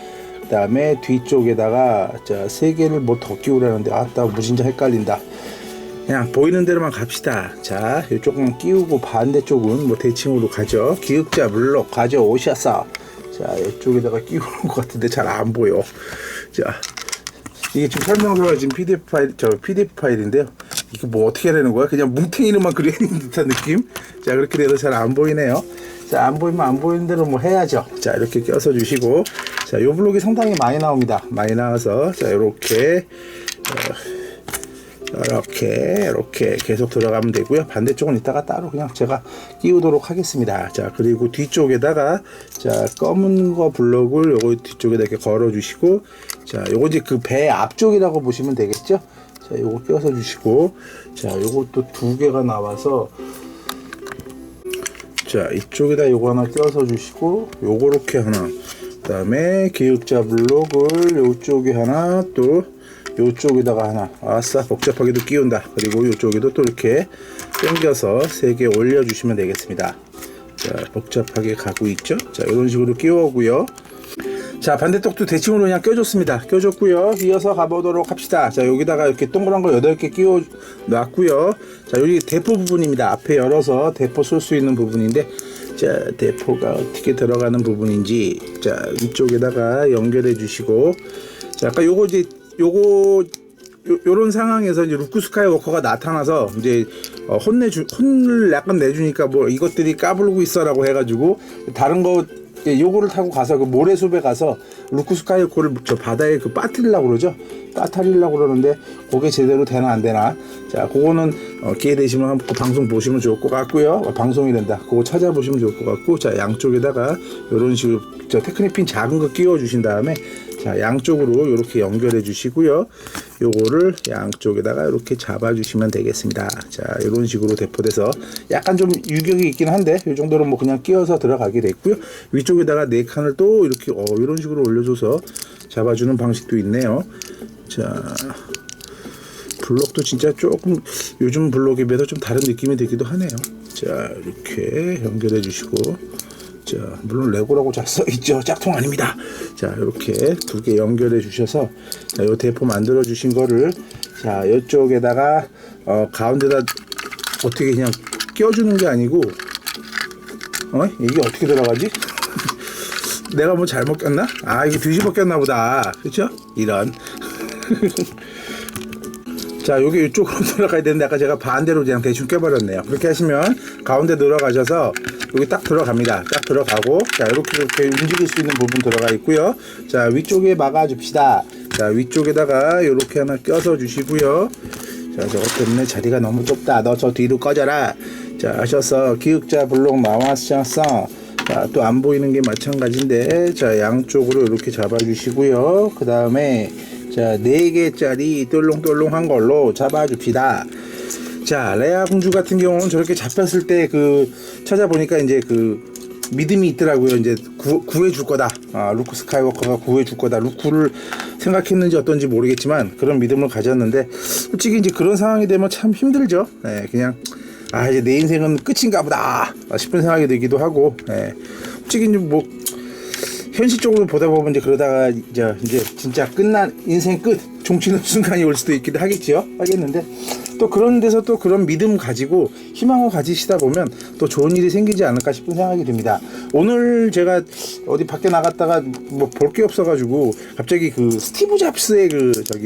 그 다음에 뒤쪽에다가 자 3개를 뭐 더 끼우라는데 나 무진자 헷갈린다. 그냥 보이는 대로만 갑시다. 자, 이쪽은 끼우고 반대쪽은 뭐 대칭으로 가죠. 기역자 블록 가져오셔서 자, 이쪽에다가 끼우는 것 같은데 잘 안 보여. 자, 이게 지금 설명서가 지금 PDF 파일인데요. 이게 뭐 어떻게 되는 거야? 그냥 뭉탱이로만 그려 있는 듯한 느낌? 자, 그렇게 돼서 잘 안 보이네요. 자, 안 보이면 안 보이는 대로 뭐 해야죠. 자, 이렇게 껴서 주시고, 자, 요 블록이 상당히 많이 나옵니다. 많이 나와서, 자, 이렇게 계속 들어가면 되고요. 반대쪽은 이따가 따로 그냥 제가 끼우도록 하겠습니다. 자, 그리고 뒤쪽에다가 자 검은 거 블록을 요거 뒤쪽에다 이렇게 걸어 주시고 자, 요거 이제 그 배 앞쪽이라고 보시면 되겠죠. 자, 요거 껴서 주시고 자, 요것도 2개가 나와서 자, 이쪽에다 요거 하나 껴서 주시고 요거렇게 하나 그 다음에 기역자 블록을 요쪽에 하나 또 요쪽에다가 하나 아싸 복잡하게도 끼운다. 그리고 요쪽에도 또 이렇게 당겨서 3개 올려주시면 되겠습니다. 자, 복잡하게 가고 있죠. 자, 이런 식으로 끼워오고요. 자, 반대쪽도 대칭으로 그냥 껴줬습니다. 껴줬고요. 이어서 가보도록 합시다. 자, 여기다가 이렇게 동그란 거 8개 끼워 놨고요. 자, 여기 대포 부분입니다. 앞에 열어서 대포 쏠 수 있는 부분인데 자, 대포가 어떻게 들어가는 부분인지 자, 위쪽에다가 연결해 주시고 자, 아까 요런 상황에서 이제 루크 스카이워커가 나타나서 이제 혼을 약간 내주니까 뭐 이것들이 까불고 있어라고 해가지고 다른 거 요거를 타고 가서 그 모래숲에 가서 루크 스카이워커를 저 바다에 그 빠뜨리려고 그러죠. 빠뜨리려고 그러는데 그게 제대로 되나 안 되나. 자, 그거는 기회 되시면 한번 방송 보시면 좋을 것 같고요. 방송이 된다. 그거 찾아보시면 좋을 것 같고 자, 양쪽에다가 요런 식으로 저 테크닉 핀 작은 거 끼워 주신 다음에 자, 양쪽으로 이렇게 연결해 주시고요. 요거를 양쪽에다가 이렇게 잡아 주시면 되겠습니다. 자, 이런 식으로 대포돼서 약간 좀 유격이 있긴 한데 이 정도로 뭐 그냥 끼워서 들어가게 됐고요. 위쪽에다가 4칸을 또 이렇게 이런 식으로 올려줘서 잡아주는 방식도 있네요. 자, 블록도 진짜 조금 요즘 블록에 비해서 좀 다른 느낌이 들기도 하네요. 자, 이렇게 연결해 주시고 자, 물론 레고라고 잘 써있죠. 짝퉁 아닙니다. 자, 이렇게 2개 연결해 주셔서 자, 요 대포 만들어 주신 거를 자, 이쪽에다가 가운데다 어떻게 그냥 껴주는 게 아니고 이게 어떻게 들어가지? 내가 뭐 잘못 꼈나? 이게 뒤집어 꼈나 보다. 그렇죠? 이런 자, 요게 이쪽으로 들어가야 되는데 아까 제가 반대로 그냥 대충 껴버렸네요. 그렇게 하시면 가운데 들어가셔서 여기 딱 들어갑니다. 딱 들어가고 자, 이렇게 움직일 수 있는 부분 들어가 있고요. 자, 위쪽에 막아줍시다. 자, 위쪽에다가 이렇게 하나 껴서 주시고요. 자, 저것 때문에 자리가 너무 좁다. 너 저 뒤로 꺼져라. 자, 하셔서 기역자 블록 나왔어서 자, 또 안 보이는 게 마찬가지인데 자, 양쪽으로 이렇게 잡아주시고요. 그 다음에 자, 자, 4개짜리 똘롱똘롱한 걸로 잡아줍시다. 자, 레아 공주 같은 경우는 저렇게 잡혔을 때 찾아보니까 이제 믿음이 있더라고요. 이제 구해줄 거다. 루크 스카이워커가 구해줄 거다. 루크를 생각했는지 어떤지 모르겠지만 그런 믿음을 가졌는데, 솔직히 이제 그런 상황이 되면 참 힘들죠. 네, 그냥 이제 내 인생은 끝인가 보다 싶은 생각이 들기도 하고, 네, 솔직히 이제 뭐 현실적으로 보다 보면 이제 그러다가 이제 진짜 인생 끝 종치는 순간이 올 수도 있기도 하겠는데, 또 그런 데서 또 그런 믿음 가지고 희망을 가지시다 보면 또 좋은 일이 생기지 않을까 싶은 생각이 듭니다. 오늘 제가 어디 밖에 나갔다가 뭐 볼 게 없어가지고 갑자기 스티브 잡스의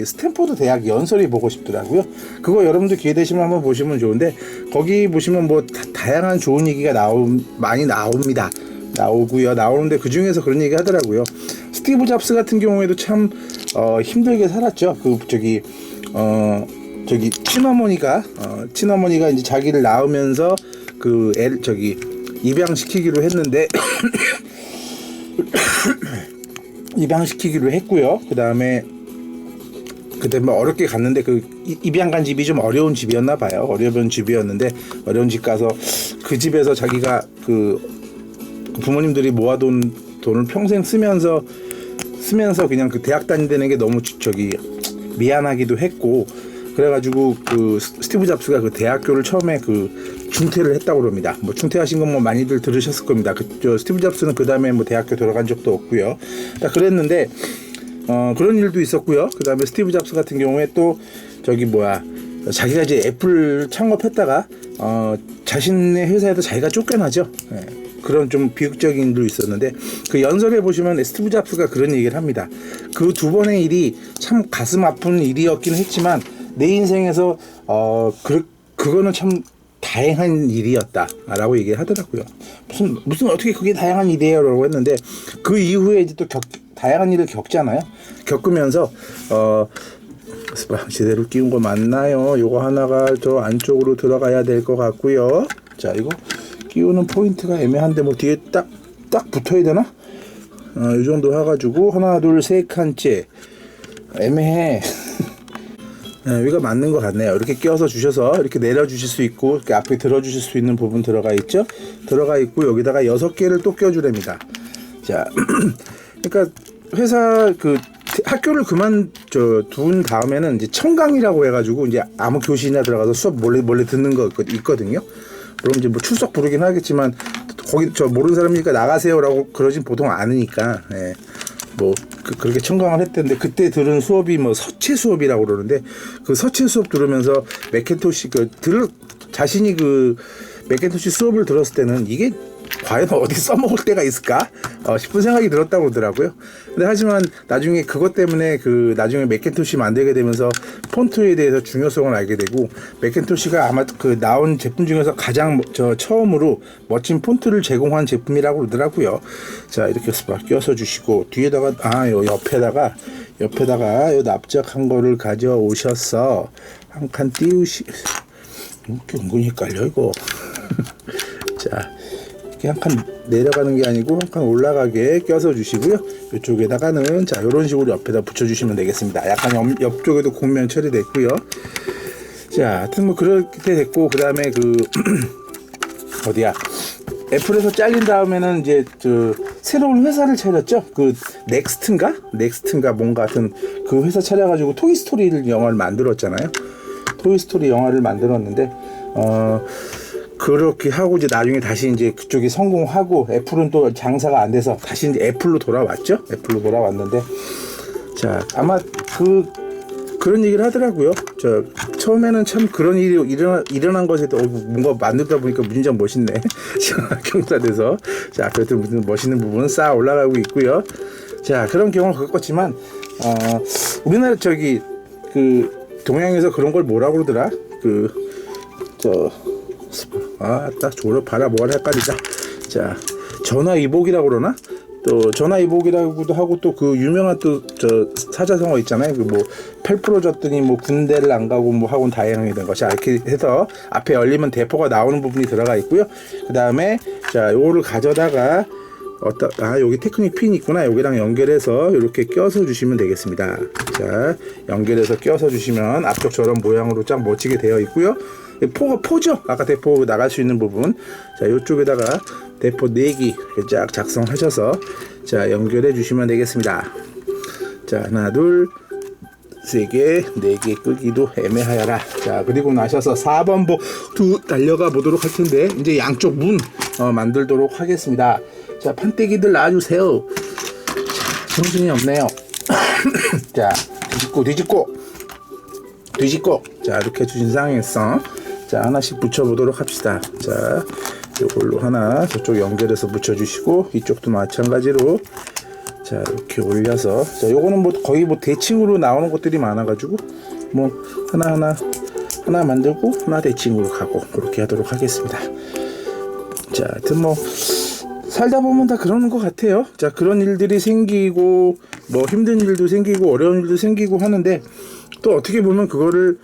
스탠포드 대학 연설이 보고 싶더라고요. 그거 여러분들 기회 되시면 한번 보시면 좋은데, 거기 보시면 뭐 다양한 좋은 얘기가 많이 나옵니다. 나오는데 그 중에서 그런 얘기 하더라고요. 스티브 잡스 같은 경우에도 참 힘들게 살았죠. 친어머니가 이제 자기를 낳으면서 입양시키기로 했는데 입양시키기로 했고요. 그다음에 어렵게 갔는데 입양 간 집이 좀 어려운 집이었나 봐요. 어려운 집 가서 그 집에서 자기가 부모님들이 모아둔 돈을 평생 쓰면서 그냥 대학 다니는 게 너무 미안하기도 했고, 그래가지고 스티브 잡스가 대학교를 처음에 중퇴를 했다고 그럽니다. 뭐 중퇴하신 건 뭐 많이들 들으셨을 겁니다. 스티브 잡스는 그 다음에 뭐 대학교 들어간 적도 없고요. 그랬는데 그런 일도 있었고요. 그 다음에 스티브 잡스 같은 경우에 또 자기가 이제 애플 창업했다가 자신의 회사에도 자기가 쫓겨나죠. 네. 그런 좀 비극적인 일도 있었는데, 그 연설에 보시면 스티브 잡스가 그런 얘기를 합니다. 그 두 번의 일이 참 가슴 아픈 일이었긴 했지만 내 인생에서 그거는 참 다행한 일이었다라고 얘기를 하더라고요. 무슨 어떻게 그게 다양한 일이에요라고 했는데, 그 이후에 이제 또 다양한 일을 겪잖아요. 겪으면서 제대로 끼운 거 맞나요? 요거 하나가 저 안쪽으로 들어가야 될 것 같고요. 자, 이거 끼우는 포인트가 애매한데 뭐 뒤에 딱 붙어야 되나? 이 정도 해가지고 하나 둘 세 칸째 애매해. 네, 여기가 맞는 것 같네요. 이렇게 끼워서 주셔서 이렇게 내려주실 수 있고, 이렇게 앞에 들어주실 수 있는 부분 들어가 있죠? 들어가 있고, 여기다가 6개를 또 껴주랍니다. 자, 그러니까 회사 학교를 둔 다음에는 이제 청강이라고 해가지고 이제 아무 교실이나 들어가서 수업 몰래 듣는 거 있거든요. 그럼 이제 뭐 출석 부르긴 하겠지만, 거기 모르는 사람이니까 나가세요라고 그러진 보통 않으니까, 예. 그렇게 청강을 했던데, 그때 들은 수업이 뭐 서체 수업이라고 그러는데, 그 서체 수업 들으면서 맥킨토시 자신이 맥킨토시 수업을 들었을 때는 이게 과연 어디 써먹을 때가 있을까 싶은 생각이 들었다고 그러더라고요. 근데 하지만 나중에 그것 때문에 나중에 맥킨토시 만들게 되면서 폰트에 대해서 중요성을 알게 되고, 맥킨토시가 아마 나온 제품 중에서 가장 처음으로 멋진 폰트를 제공한 제품이라고 그러더라고요. 자, 이렇게 껴서 주시고, 뒤에다가 요 옆에다가 요 납작한 거를 가져오셔서 한 칸 이렇게 은근히 헷갈려 이거. 자, 한 칸 내려가는 게 아니고 한 칸 올라가게 껴서 주시고요. 이쪽에다가는 이런 식으로 옆에다 붙여주시면 되겠습니다. 약간 옆쪽에도 곡면 처리됐고요. 자, 하여튼 뭐 그렇게 됐고, 그 다음에 애플에서 잘린 다음에는 이제 새로운 회사를 차렸죠. 넥스트인가 뭔가 같은 그 회사 차려가지고 토이스토리 영화를 만들었잖아요. 토이스토리 영화를 만들었는데 그렇게 하고 이제 나중에 다시 이제 그쪽이 성공하고, 애플은 또 장사가 안 돼서 다시 이제 애플로 돌아왔죠. 애플로 돌아왔는데, 자, 아마 그런 얘기를 하더라고요. 처음에는 참 그런 일이 일어난 것에 뭔가 만들다 보니까 무진장 멋있네. 경사돼서. 자, 그래도 무슨 멋있는 부분은 쌓아 올라가고 있고요. 자, 그런 경험을 겪었지만, 우리나라 동양에서 그런 걸 뭐라고 그러더라? 딱 졸업하라 뭐라 헷갈리자. 자, 전화위복이라고 그러나? 또 전화위복이라고도 하고, 또 유명한 사자성어 있잖아요. 펠 부러졌더니 군대를 안 가고 학원 다행히 된 것이, 이렇게 해서 앞에 열리면 대포가 나오는 부분이 들어가 있고요. 그 다음에 자, 요거를 가져다가 여기 테크닉 핀이 있구나. 여기랑 연결해서 이렇게 껴서 주시면 되겠습니다. 자, 연결해서 껴서 주시면 앞쪽처럼 모양으로 쫙 멋지게 되어 있고요. 포죠. 아까 대포 나갈 수 있는 부분. 자, 이쪽에다가 대포 4개 쫙 작성하셔서 자, 연결해 주시면 되겠습니다. 자, 하나, 둘, 3개, 4개 끄기도 애매하여라. 자, 그리고 나셔서 4번 달려가 보도록 할 텐데, 이제 양쪽 문 만들도록 하겠습니다. 자, 판때기들 놔주세요. 자, 정신이 없네요. 자, 뒤집고. 자, 이렇게 주신 상황에서 자, 하나씩 붙여보도록 합시다. 자, 이걸로 하나 저쪽 연결해서 붙여주시고, 이쪽도 마찬가지로 자, 이렇게 올려서, 자, 요거는 뭐 거의 뭐 대칭으로 나오는 것들이 많아가지고 뭐 하나 만들고 하나 대칭으로 가고 그렇게 하도록 하겠습니다. 자, 하여튼 뭐 살다 보면 다 그러는 것 같아요. 자, 그런 일들이 생기고 뭐 힘든 일도 생기고 어려운 일도 생기고 하는데, 또 어떻게 보면 그거를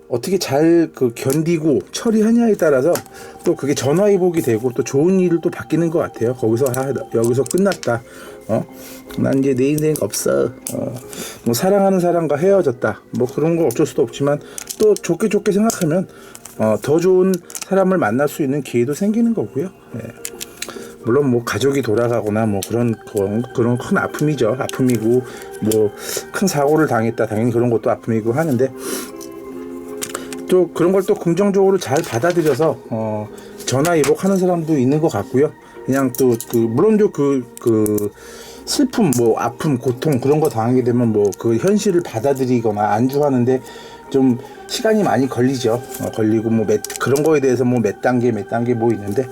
어떻게 잘 견디고 처리하냐에 따라서 또 그게 전화위복이 되고 또 좋은 일을 또 바뀌는 것 같아요. 거기서 여기서 끝났다. 난 이제 내 인생 없어. 뭐 사랑하는 사람과 헤어졌다. 뭐 그런 거 어쩔 수도 없지만 또 좋게 생각하면 더 좋은 사람을 만날 수 있는 기회도 생기는 거고요. 예. 물론 뭐 가족이 돌아가거나 뭐 그런 큰 아픔이죠. 아픔이고 뭐 큰 사고를 당했다. 당연히 그런 것도 아픔이고 하는데, 또 그런 걸 또 긍정적으로 잘 받아들여서 전화위복하는 사람도 있는 것 같고요. 그냥 또 물론 그 슬픔, 뭐 아픔, 고통 그런 거 당하게 되면 뭐 그 현실을 받아들이거나 안주하는데 좀 시간이 많이 걸리죠. 걸리고 뭐 그런 거에 대해서 뭐 몇 단계 뭐 있는데,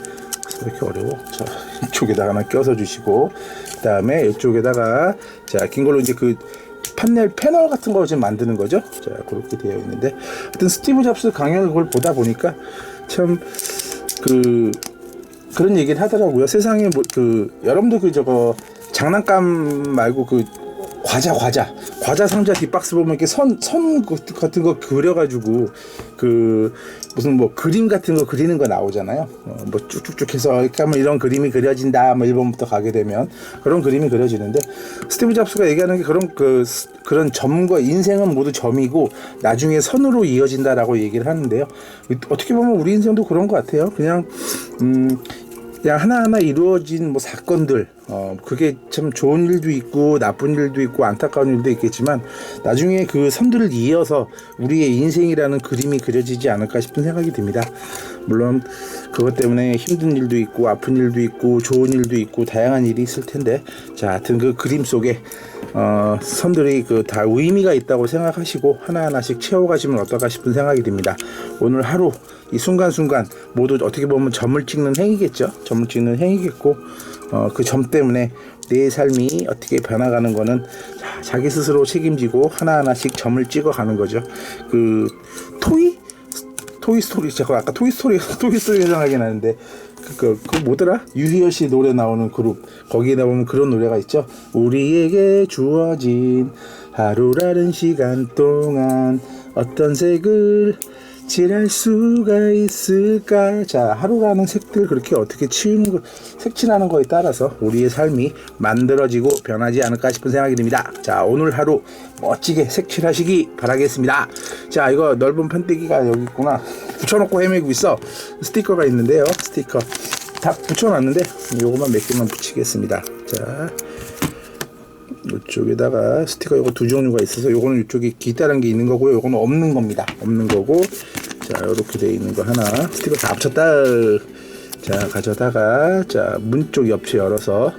그래서 이렇게 어려워. 자, 이쪽에다가 하나 껴서 주시고, 그다음에 이쪽에다가 자, 긴 걸로 이제 그 패널 같은 거 지금 만드는 거죠. 자, 그렇게 되어 있는데, 하여튼 스티브 잡스 강연을 그걸 보다 보니까 참 그런 얘기를 하더라고요. 세상에 뭐 여러분도 저거 장난감 말고 과자 상자 뒷박스 보면 이렇게 선 같은 거 그려가지고 무슨 뭐 그림 같은 거 그리는 거 나오잖아요. 뭐 쭉쭉쭉 해서 이렇게 하면 이런 그림이 그려진다. 뭐 1번부터 가게 되면 그런 그림이 그려지는데, 스티브 잡스가 얘기하는 게 그런 점과 인생은 모두 점이고 나중에 선으로 이어진다라고 얘기를 하는데요. 어떻게 보면 우리 인생도 그런 것 같아요. 그냥 하나하나 이루어진 뭐 사건들, 그게 참 좋은 일도 있고 나쁜 일도 있고 안타까운 일도 있겠지만, 나중에 그 선들을 이어서 우리의 인생이라는 그림이 그려지지 않을까 싶은 생각이 듭니다. 물론 그것 때문에 힘든 일도 있고 아픈 일도 있고 좋은 일도 있고 다양한 일이 있을 텐데, 자, 하여튼 그 그림 속에 선들이 다 의미가 있다고 생각하시고 하나하나씩 채워가시면 어떨까 싶은 생각이 듭니다. 오늘 하루 이 순간순간 모두 어떻게 보면 점을 찍는 행위겠죠. 점을 찍는 행위겠고, 그 점 때문에 내 삶이 어떻게 변화가는 거는 자기 스스로 책임지고 하나하나씩 점을 찍어가는 거죠. 토이스토리, 제가 아까 토이스토리 생각이 나는데, 그 뭐더라? 유희열 씨 노래 나오는 그룹, 거기에 보면 그런 노래가 있죠. 우리에게 주어진 하루라는 시간 동안 어떤 색을 칠할 수가 있을까? 자, 하루라는 색들 그렇게 어떻게 색칠하는 거에 따라서 우리의 삶이 만들어지고 변하지 않을까 싶은 생각이 듭니다. 자, 오늘 하루 멋지게 색칠하시기 바라겠습니다. 자, 이거 넓은 판때기가 여기 있구나. 붙여놓고 헤매고 있어. 스티커가 있는데요. 스티커 다 붙여놨는데 요거만 몇 개만 붙이겠습니다. 자, 이쪽에다가 스티커 요거 두 종류가 있어서, 요거는 이쪽에 기다란 게 있는 거고요. 요거는 없는 겁니다. 없는 거고, 자, 요렇게 돼 있는 거 하나, 스티커 다 붙였다. 자, 가져다가 자, 문 쪽 옆에 열어서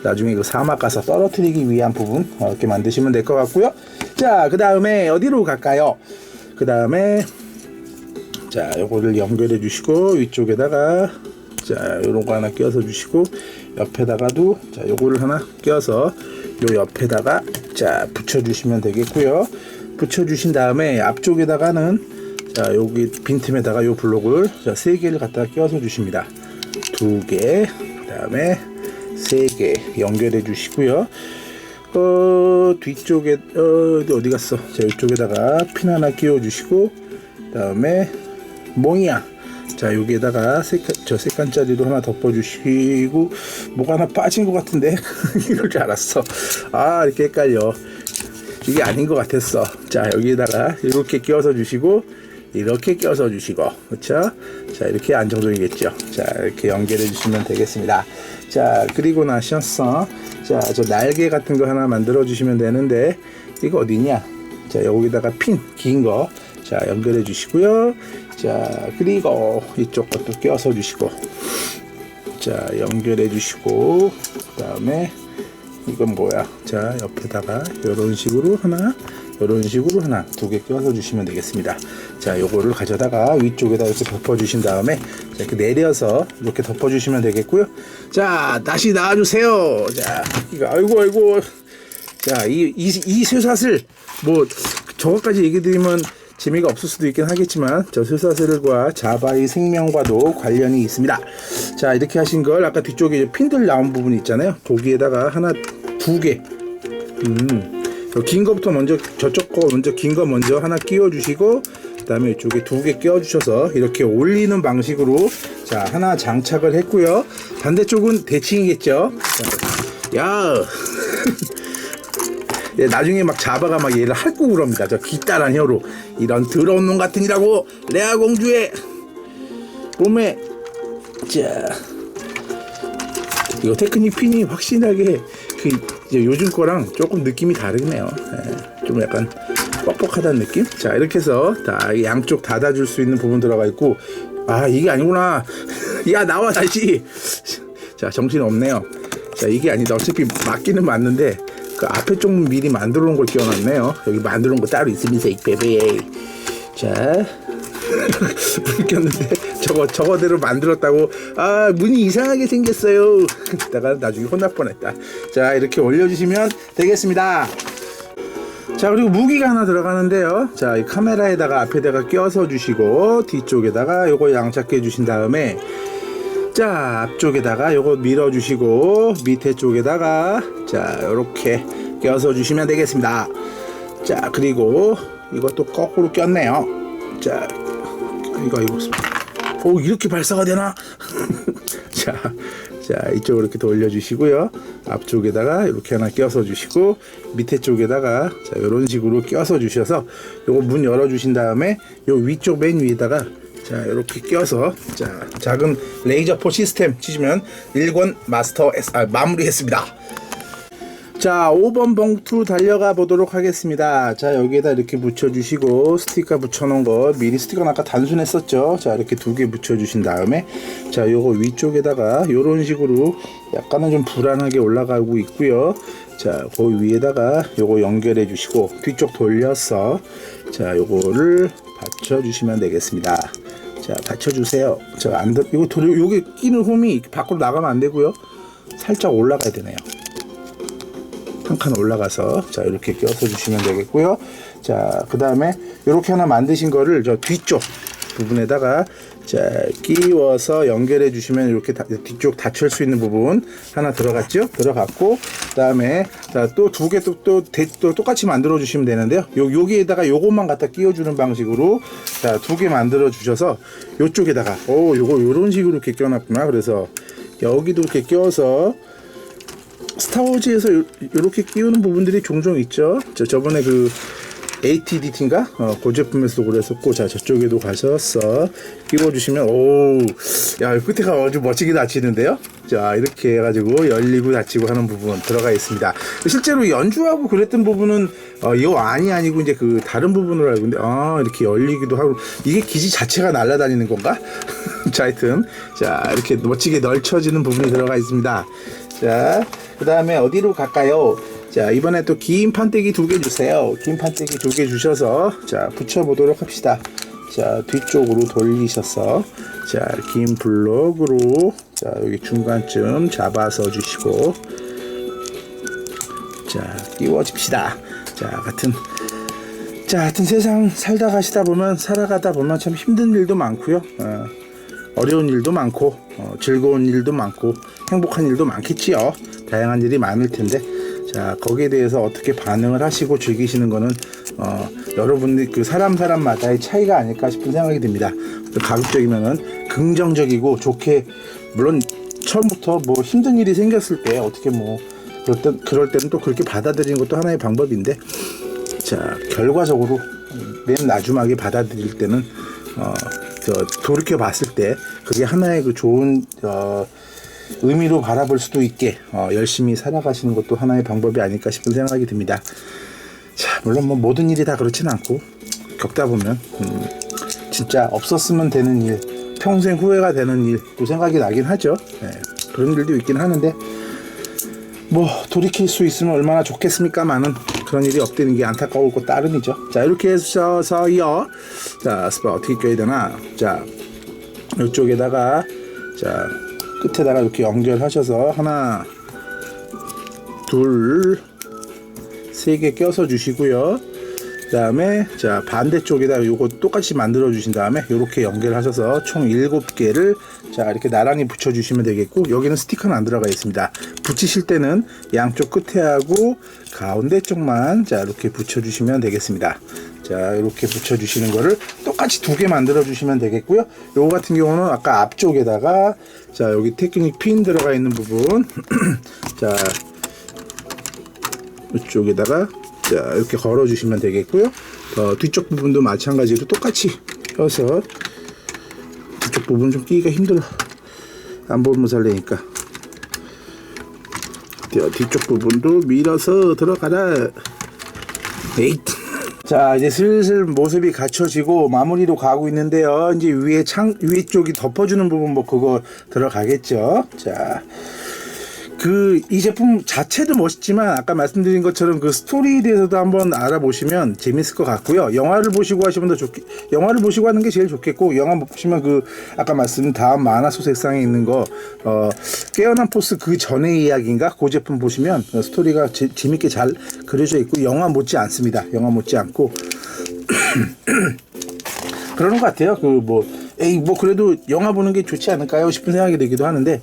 나중에 그 사막 가서 떨어뜨리기 위한 부분 이렇게 만드시면 될 것 같고요. 자, 그 다음에 어디로 갈까요? 그 다음에 자, 요거를 연결해 주시고 위쪽에다가 자, 요런 거 하나 껴서 주시고, 옆에다가도 자, 요거를 하나 껴서 요 옆에다가 자, 붙여 주시면 되겠고요. 붙여 주신 다음에 앞쪽에다가는 자, 여기 빈틈에다가 요 블록을 자, 3개를 갖다가 껴서 주십니다. 2개, 그 다음에 3개 연결해 주시고요. 뒤쪽에 어디 갔어? 자, 이쪽에다가 핀 하나 끼워 주시고, 그 다음에 몽이야. 자, 여기에다가 저 색깔짜리로 하나 덮어주시고, 뭐가 하나 빠진 것 같은데 이럴 줄 알았어. 아, 이렇게 헷갈려. 이게 아닌 것 같았어. 자, 여기에다가 이렇게 끼워서 주시고, 이렇게 끼워서 주시고, 그렇죠? 자, 이렇게 안정적이겠죠. 자, 이렇게 연결해 주시면 되겠습니다. 자, 그리고 나셔서, 자, 저 날개 같은 거 하나 만들어 주시면 되는데, 이거 어디냐? 자, 여기다가 핀 긴 거, 자, 연결해 주시고요. 자, 그리고 이쪽 것도 끼워서 주시고, 자, 연결해 주시고, 그 다음에 이건 뭐야? 자, 옆에다가 이런 식으로 하나, 이런 식으로 하나, 두 개 끼워서 주시면 되겠습니다. 자, 요거를 가져다가 위쪽에다 이렇게 덮어 주신 다음에, 자, 이렇게 내려서 이렇게 덮어 주시면 되겠고요. 자, 다시 나와주세요. 자, 이거, 아이고. 자, 이 쇠사슬, 뭐, 저것까지 얘기 드리면 재미가 없을 수도 있긴 하겠지만, 저 쇠사슬과 자바의 생명과도 관련이 있습니다. 자, 이렇게 하신 걸 아까 뒤쪽에 핀들 나온 부분 있잖아요. 거기에다가 하나, 두 개. 긴 거부터 먼저, 저쪽 거 먼저, 긴 거 먼저 하나 끼워 주시고, 그 다음에 이쪽에 두 개 끼워 주셔서 이렇게 올리는 방식으로, 자, 하나 장착을 했고요. 반대쪽은 대칭이겠죠. 자, 야. 예, 나중에 막 자바가 막 얘를 핥고 그럽니다. 저 기따란 혀로. 이런 더러운 놈 같으니라고, 레아 공주의 몸에. 자, 이거 테크닉 핀이 확실하게 그 이제 요즘 거랑 조금 느낌이 다르네요. 예, 좀 약간 뻑뻑하다는 느낌. 자, 이렇게 해서 다 양쪽 닫아줄 수 있는 부분 들어가 있고, 아, 이게 아니구나. 야, 나와 다시. 자, 정신 없네요. 자, 이게 아니다. 어차피 맞기는 맞는데 그 앞에 좀 미리 만들어 놓은 걸 끼워놨네요. 여기 만들어 놓은 거 따로 있으면서 이 베베. 자, 불 꼈는데 저거대로 만들었다고, 아, 문이 이상하게 생겼어요. 그러다가 나중에 혼날 뻔했다. 자, 이렇게 올려주시면 되겠습니다. 자, 그리고 무기가 하나 들어가는데요. 자, 이 카메라에다가 앞에다가 껴서 주시고, 뒤쪽에다가 요거 양착해 주신 다음에, 자, 앞쪽에다가 요거 밀어 주시고, 밑에 쪽에다가, 자, 요렇게 껴서 주시면 되겠습니다. 자, 그리고 이것도 거꾸로 꼈네요. 자, 이거 오, 이렇게 발사가 되나? 자, 이쪽으로 이렇게 돌려주시고요. 앞쪽에다가 이렇게 하나 껴서 주시고, 밑에 쪽에다가, 자, 이런 식으로 껴서 주셔서, 요거 문 열어주신 다음에, 요 위쪽 맨 위에다가, 자, 이렇게 껴서, 자, 작은 레이저포 시스템 치시면 1권 마스터 마무리했습니다. 자, 5번 봉투 달려가 보도록 하겠습니다. 자, 여기에다 이렇게 붙여주시고, 스티커 붙여놓은 거, 미리 스티커는 아까 단순했었죠. 자, 이렇게 두 개 붙여주신 다음에, 자, 요거 위쪽에다가 요런 식으로 약간은 좀 불안하게 올라가고 있고요. 자, 그 위에다가 요거 연결해 주시고, 뒤쪽 돌려서, 자, 요거를 받쳐주시면 되겠습니다. 자, 받쳐주세요. 자, 요게 끼는 홈이 밖으로 나가면 안 되고요. 살짝 올라가야 되네요. 한 칸 올라가서, 자, 이렇게 껴서 주시면 되겠고요. 자, 그 다음에 이렇게 하나 만드신 거를 저 뒤쪽 부분에다가, 자, 끼워서 연결해 주시면 이렇게 뒤쪽 닫힐 수 있는 부분 하나 들어갔죠? 들어갔고, 그 다음에, 자, 또 두 개 또 똑같이 만들어 주시면 되는데요. 여기에다가 요것만 갖다 끼워주는 방식으로, 자, 두 개 만들어 주셔서 요쪽에다가, 요거 요런 식으로 이렇게 껴놨구나. 그래서 여기도 이렇게 껴서, 스타워즈에서 이렇게 끼우는 부분들이 종종 있죠. 저번에 그 ATDT인가? 그 제품에서도 그랬었고, 자, 저쪽에도 가셔서 끼워주시면, 야, 끝에가 아주 멋지게 닫히는데요. 자, 이렇게 해가지고 열리고 닫히고 하는 부분 들어가 있습니다. 실제로 연주하고 그랬던 부분은 이거 아니고 이제 그 다른 부분으로 알고 있는데, 이렇게 열리기도 하고, 이게 기지 자체가 날아다니는 건가? 자, 하여튼, 자, 이렇게 멋지게 널쳐지는 부분이 들어가 있습니다. 자, 그 다음에 어디로 갈까요? 자, 이번에 또 긴 판때기 두 개 주세요. 긴 판때기 두 개 주셔서, 자, 붙여보도록 합시다. 자, 뒤쪽으로 돌리셔서, 자, 긴 블록으로, 자, 여기 중간쯤 잡아서 주시고, 자, 끼워줍시다. 자, 하여튼 세상 살아가다 보면 참 힘든 일도 많고요. 어려운 일도 많고, 즐거운 일도 많고, 행복한 일도 많겠지요. 다양한 일이 많을 텐데, 자, 거기에 대해서 어떻게 반응을 하시고 즐기시는 거는 여러분들 그 사람마다의 차이가 아닐까 싶은 생각이 듭니다. 가급적이면은 긍정적이고 좋게, 물론 처음부터 뭐 힘든 일이 생겼을 때 어떻게 뭐 그럴 때는 또 그렇게 받아들이는 것도 하나의 방법인데, 자 결과적으로 맨 나중하게 받아들일 때는 돌이켜 봤을 때 그게 하나의 그 좋은 의미로 바라볼 수도 있게 열심히 살아가시는 것도 하나의 방법이 아닐까 싶은 생각이 듭니다. 자, 물론 뭐 모든 일이 다 그렇진 않고 겪다 보면 진짜 없었으면 되는 일, 평생 후회가 되는 일도 생각이 나긴 하죠. 네, 그런 일도 있긴 하는데 뭐 돌이킬 수 있으면 얼마나 좋겠습니까만은 그런 일이 없다는 게 안타까울 것 따름이죠. 자, 이렇게 해서요. 자, 스파 어떻게 껴야 되나? 자, 이쪽에다가 자 끝에다가 이렇게 연결하셔서 하나, 둘, 세 개 껴서 주시고요. 그 다음에 자 반대쪽에다 요거 똑같이 만들어 주신 다음에 요렇게 연결하셔서 총 7개를 자 이렇게 나란히 붙여 주시면 되겠고, 여기는 스티커는 안 들어가 있습니다. 붙이실 때는 양쪽 끝에 하고 가운데 쪽만 자 이렇게 붙여 주시면 되겠습니다. 자 이렇게 붙여 주시는 거를 똑같이 2개 만들어 주시면 되겠고요. 요거 같은 경우는 아까 앞쪽에다가 자 여기 테크닉 핀 들어가 있는 부분 자 이쪽에다가 자 이렇게 걸어 주시면 되겠고요. 뒤쪽 부분도 마찬가지로 똑같이 껴서, 뒤쪽 부분 좀 끼기가 힘들어, 안 보면 살래니까 뒤쪽 부분도 밀어서 들어가라. 에잇. 자 이제 슬슬 모습이 갖춰지고 마무리로 가고 있는데요. 이제 위에 쪽이 덮어주는 부분 뭐 그거 들어가겠죠. 자 이 제품 자체도 멋있지만 아까 말씀드린 것처럼 그 스토리에 대해서도 한번 알아보시면 재밌을 것 같고요. 영화를 보시고 하시면 더 영화를 보시고 하는 게 제일 좋겠고, 영화 보시면 그 아까 말씀드린 다음 만화 소색상에 있는 거 깨어난 포스 그 전의 이야기인가 그 제품 보시면 스토리가 재밌게 잘 그려져 있고 영화 못지 않습니다. 영화 못지 않고 그러는 것 같아요. 뭐 그래도 영화 보는 게 좋지 않을까요 싶은 생각이 들기도 하는데,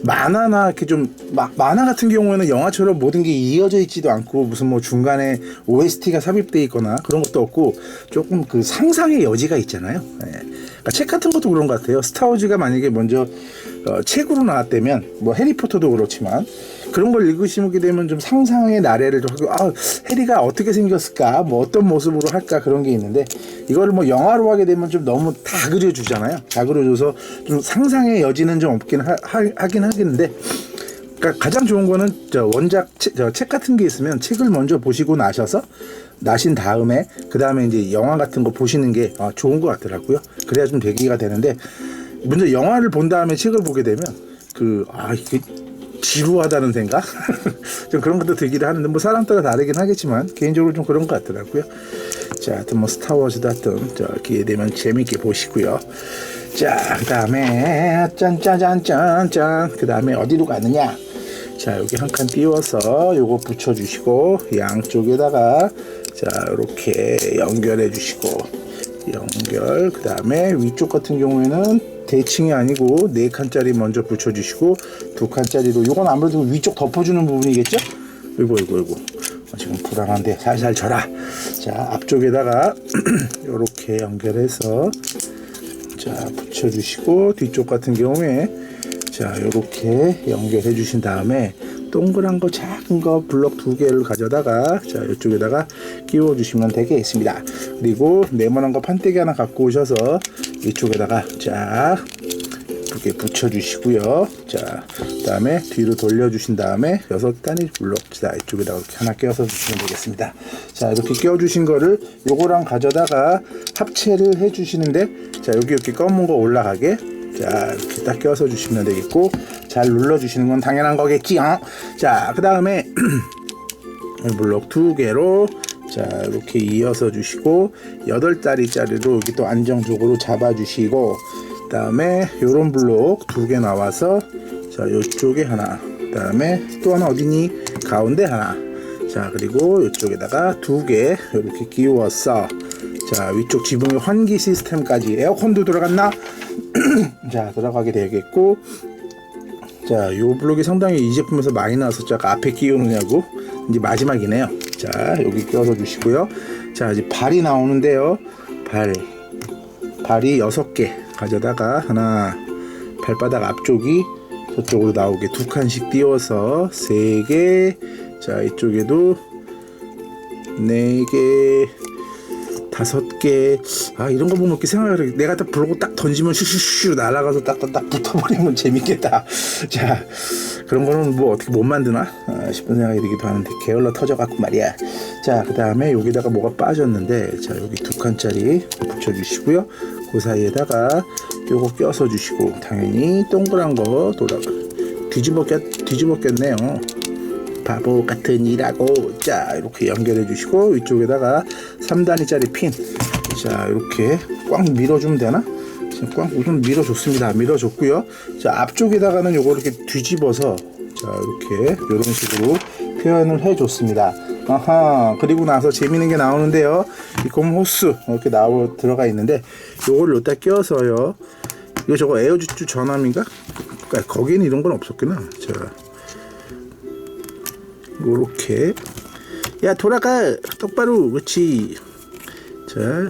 만화나 이렇게 좀 만화 같은 경우에는 영화처럼 모든 게 이어져 있지도 않고 무슨 뭐 중간에 OST가 삽입돼 있거나 그런 것도 없고 조금 그 상상의 여지가 있잖아요. 그러니까 책 같은 것도 그런 것 같아요. 스타워즈가 만약에 먼저 책으로 나왔다면 뭐 해리포터도 그렇지만 그런 걸 읽으시게 되면 좀 상상의 나래를 좀 하고, 해리가 어떻게 생겼을까, 뭐 어떤 모습으로 할까, 그런 게 있는데 이거를 뭐 영화로 하게 되면 좀 너무 다 그려주잖아요. 다 그려줘서 좀 상상의 여지는 좀 없긴 하긴 하겠는데, 그러니까 가장 좋은 거는 원작 책 같은 게 있으면 책을 먼저 보시고 나신 다음에 그 다음에 이제 영화 같은 거 보시는 게 좋은 것 같더라고요. 그래야 좀 대기가 되는데, 먼저 영화를 본 다음에 책을 보게 되면 이게 지루하다는 생각? 좀 그런 것도 들기도 하는데, 뭐 사람 따라 다르긴 하겠지만 개인적으로 좀 그런 것 같더라고요. 자, 하여튼 뭐 스타워즈도 하여튼 기회 되면 재밌게 보시고요. 자, 그 다음에 짠짜잔짠짠, 그 다음에 어디로 가느냐? 자, 여기 한 칸 띄워서 요거 붙여주시고 양쪽에다가 자 이렇게 연결해 주시고 그 다음에 위쪽 같은 경우에는 대칭이 아니고 4칸짜리 먼저 붙여주시고 2칸짜리로, 요건 아무래도 위쪽 덮어주는 부분이겠죠? 이거 지금 불안한데 살살 져라. 자, 앞쪽에다가 이렇게 연결해서 자 붙여주시고, 뒤쪽 같은 경우에 자 이렇게 연결해 주신 다음에 동그란 거 작은 거 블럭 2개를 가져다가 자 이쪽에다가 끼워 주시면 되겠습니다. 그리고 네모난 거 판때기 하나 갖고 오셔서 이쪽에다가 자 이렇게 붙여 주시고요. 자 그다음에 뒤로 돌려 주신 다음에 6단위 블럭 자 이쪽에다가 이렇게 하나 끼워서 주시면 되겠습니다. 자 이렇게 끼워 주신 거를 요거랑 가져다가 합체를 해 주시는데, 자 여기 이렇게 검은 거 올라가게 자 이렇게 딱 껴서 주시면 되겠고, 잘 눌러 주시는 건 당연한 거겠지요. 자 그 다음에 블록 2개로 자 이렇게 이어서 주시고 8다리짜리로 여기 또 안정적으로 잡아 주시고, 그 다음에 요런 블록 2개 나와서 자 요쪽에 하나, 그 다음에 또 하나 어디니 가운데 하나, 자 그리고 이쪽에다가 2개 이렇게 끼워서 자 위쪽 지붕의 환기 시스템까지, 에어컨도 들어갔나? 자 들어가게 되겠고, 자 요 블록이 상당히 이 제품에서 많이 나왔었죠. 아까 앞에 끼우느냐고. 이제 마지막이네요. 자, 여기 끼워서 주시고요. 자, 이제 발이 나오는데요. 발이 6개 가져다가 하나, 발바닥 앞쪽이 저쪽으로 나오게 2칸씩 띄워서 3개, 자, 이쪽에도 4개, 5개. 아, 이런 거 보면 이렇게 생각을 해. 내가 딱 부르고 딱 던지면 슈슈슈 날아가서 딱 붙어버리면 재밌겠다. 자, 그런 거는 뭐 어떻게 못 만드나 싶은 생각이 들기도 하는데 게을러 터져갖고 말이야. 자, 그 다음에 여기다가 뭐가 빠졌는데, 자, 여기 2칸짜리 붙여주시고요. 그 사이에다가 요거 껴서 주시고, 당연히 동그란 거 뒤집었겠네요. 바보 같은 이라고. 자, 이렇게 연결해 주시고, 위쪽에다가 3단위짜리 핀, 자, 이렇게 꽉 밀어주면 되나? 꽉 우선 밀어줬습니다. 밀어줬고요. 자, 앞쪽에다가는 요거 이렇게 뒤집어서, 자, 이렇게 이런 식으로 표현을 해줬습니다. 아하. 그리고 나서 재밌는 게 나오는데요. 이 고무 호스 이렇게 들어가 있는데, 요거를 여기다 껴서요. 이거 저거 에어주추 전함인가? 거기는 이런 건 없었구나. 자, 요렇게, 야, 돌아가 똑바로. 그렇지. 자,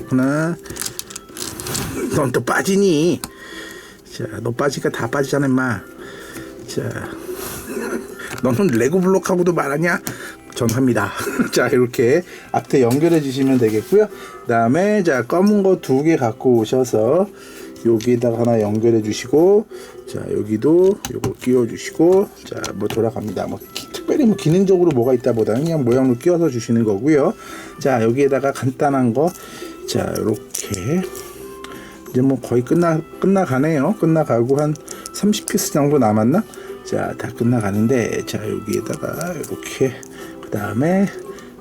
하나. 넌 또 빠지니? 자, 너 빠지니까 다 빠지잖아 임마. 자, 너는 레고 블록하고도 말하냐? 전합니다. 자, 이렇게 앞에 연결해 주시면 되겠고요. 그 다음에 자, 검은 거 2개 갖고 오셔서 여기에다가 하나 연결해 주시고, 자, 여기도 요거 끼워 주시고, 자, 뭐 돌아갑니다. 뭐 특별히 뭐 기능적으로 뭐가 있다 보다는 그냥 모양으로 끼워서 주시는 거고요. 자, 여기에다가 간단한 거, 자, 이렇게 이제 뭐 거의 끝나가네요. 끝나가고 한 30피스 정도 남았나? 자, 다 끝나가는데, 자, 여기에다가 이렇게, 그 다음에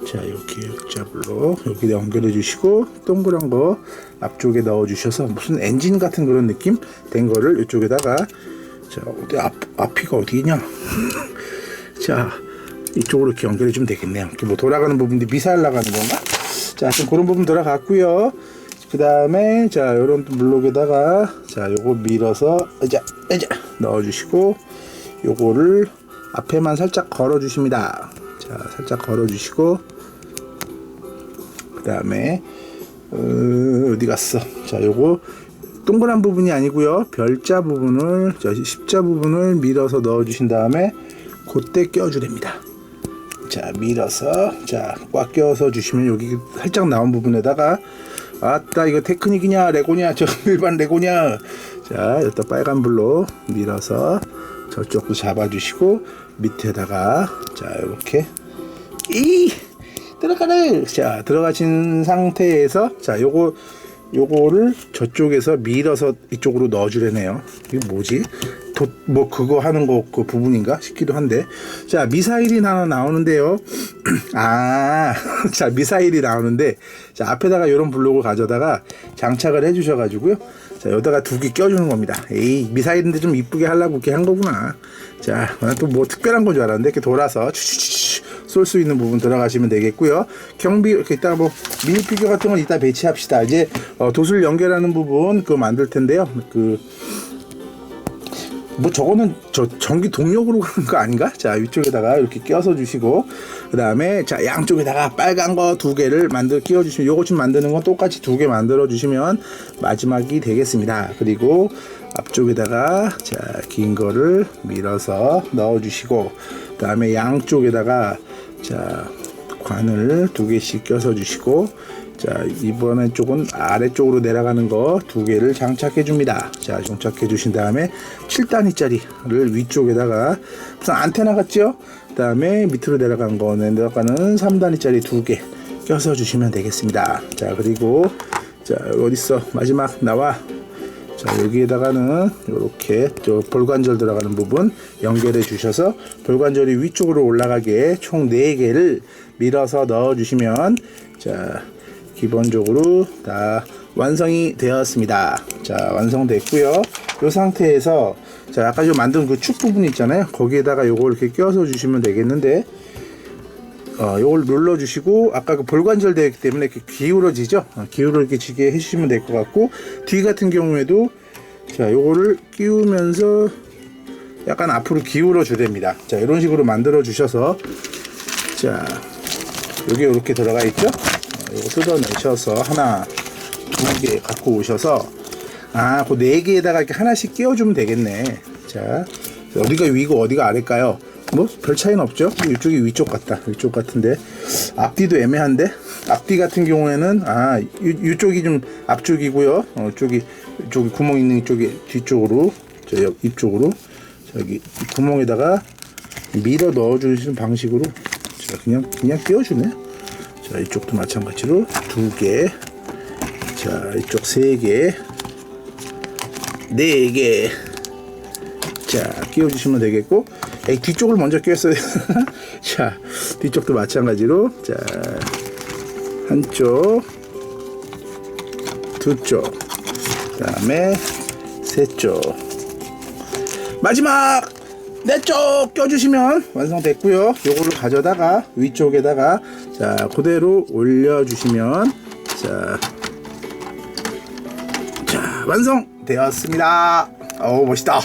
자, 이렇게 X자블로 여기 연결해 주시고, 동그란 거 앞쪽에 넣어 주셔서 무슨 엔진 같은 그런 느낌 된 거를 이쪽에다가, 자, 어디 앞이가 어디냐? 자, 이쪽으로 이렇게 연결해 주면 되겠네요. 이렇게 뭐 돌아가는 부분인데 미사일 나가는 건가? 자, 좀 그런 부분 돌아갔고요. 그 다음에 자, 요런 블록에다가 자, 요거 밀어서 넣어 주시고, 요거를 앞에만 살짝 걸어 주십니다. 자, 살짝 걸어 주시고, 그 다음에 어디 갔어? 자, 요거 동그란 부분이 아니고요, 별자 부분을, 자, 십자 부분을 밀어서 넣어 주신 다음에 그때 껴 주랍니다. 자, 밀어서 자, 꽉 껴서 주시면 여기 살짝 나온 부분에다가, 아따, 이거 테크닉이냐 레고냐, 저 일반 레고냐. 자, 여기다 빨간 불로 밀어서 저쪽도 잡아주시고, 밑에다가 자, 이렇게 들어가래. 자, 들어가신 상태에서 자, 요거를 저쪽에서 밀어서 이쪽으로 넣어주려네요. 이게 뭐지? 뭐 그거 하는 거 그 부분인가 싶기도 한데. 자, 미사일이 하나 나오는데요. 아, 자, 미사일이 나오는데, 자, 앞에다가 이런 블록을 가져다가 장착을 해주셔가지고요. 자, 여기다가 2개 껴주는 겁니다. 에이, 미사일인데 좀 이쁘게 하려고 이렇게 한 거구나. 자, 또 뭐 특별한 건 줄 알았는데, 이렇게 돌아서 쏠 수 있는 부분 들어가시면 되겠고요. 경비, 이렇게 이따 뭐 미니 피규어 같은 건 이따 배치합시다. 이제 도술 연결하는 부분 그거 만들 텐데요. 뭐 저거는 전기 동력으로 가는 거 아닌가? 자, 위쪽에다가 이렇게 껴서 주시고, 그 다음에 자, 양쪽에다가 빨간 거 2개를 끼워 주시면, 요거 좀 만드는 건 똑같이 2개 만들어 주시면 마지막이 되겠습니다. 그리고 앞쪽에다가 자, 긴 거를 밀어서 넣어 주시고, 그 다음에 양쪽에다가 자, 관을 2개씩 껴서 주시고, 자, 이번에 쪽은 아래쪽으로 내려가는 거 2개를 장착해 줍니다. 자, 장착해 주신 다음에 7단위짜리를 위쪽에다가 무슨 안테나 같죠? 그 다음에 밑으로 내려간 거는 3단위짜리 2개 껴서 주시면 되겠습니다. 자, 그리고 자, 어딨어? 마지막 나와. 자, 여기에다가는 이렇게 볼관절 들어가는 부분 연결해 주셔서 볼관절이 위쪽으로 올라가게 총 4개를 밀어서 넣어 주시면, 자, 기본적으로 다 완성이 되었습니다. 자, 완성됐고요. 이 상태에서 자, 아까 좀 만든 그 축 부분 있잖아요. 거기에다가 요걸 이렇게 껴서 주시면 되겠는데, 요걸 눌러 주시고, 아까 그 볼관절 되기 때문에 이렇게 기울어지죠. 기울어지게 해주시면 될 것 같고, 뒤 같은 경우에도 자, 요거를 끼우면서 약간 앞으로 기울어 주됩니다. 자, 이런 식으로 만들어 주셔서, 자, 여기 이렇게 들어가 있죠. 이거 뜯어내셔서 하나, 두 개 갖고 오셔서 그 네 개에다가 이렇게 하나씩 끼워주면 되겠네. 자, 어디가 위고 어디가 아래일까요? 뭐 별 차이는 없죠. 이쪽이 위쪽 같다. 위쪽 같은데 앞뒤도 애매한데 앞뒤 같은 경우에는 이쪽이 좀 앞쪽이고요. 이쪽이 구멍 있는 이쪽이 뒤쪽으로 이쪽으로 저기 구멍에다가 밀어 넣어주시는 방식으로 자, 그냥 끼워주네. 자, 이쪽도 마찬가지로 두 개. 자, 이쪽 세 개. 네 개. 자, 끼워주시면 되겠고, 뒤쪽을 먼저 끼웠어야 돼. 자, 뒤쪽도 마찬가지로, 자, 한쪽, 두 쪽, 그 다음에 세 쪽, 마지막 네 쪽 껴주시면 완성됐고요. 요거를 가져다가 위쪽에다가 자, 그대로 올려주시면 자, 완성되었습니다. 멋있다.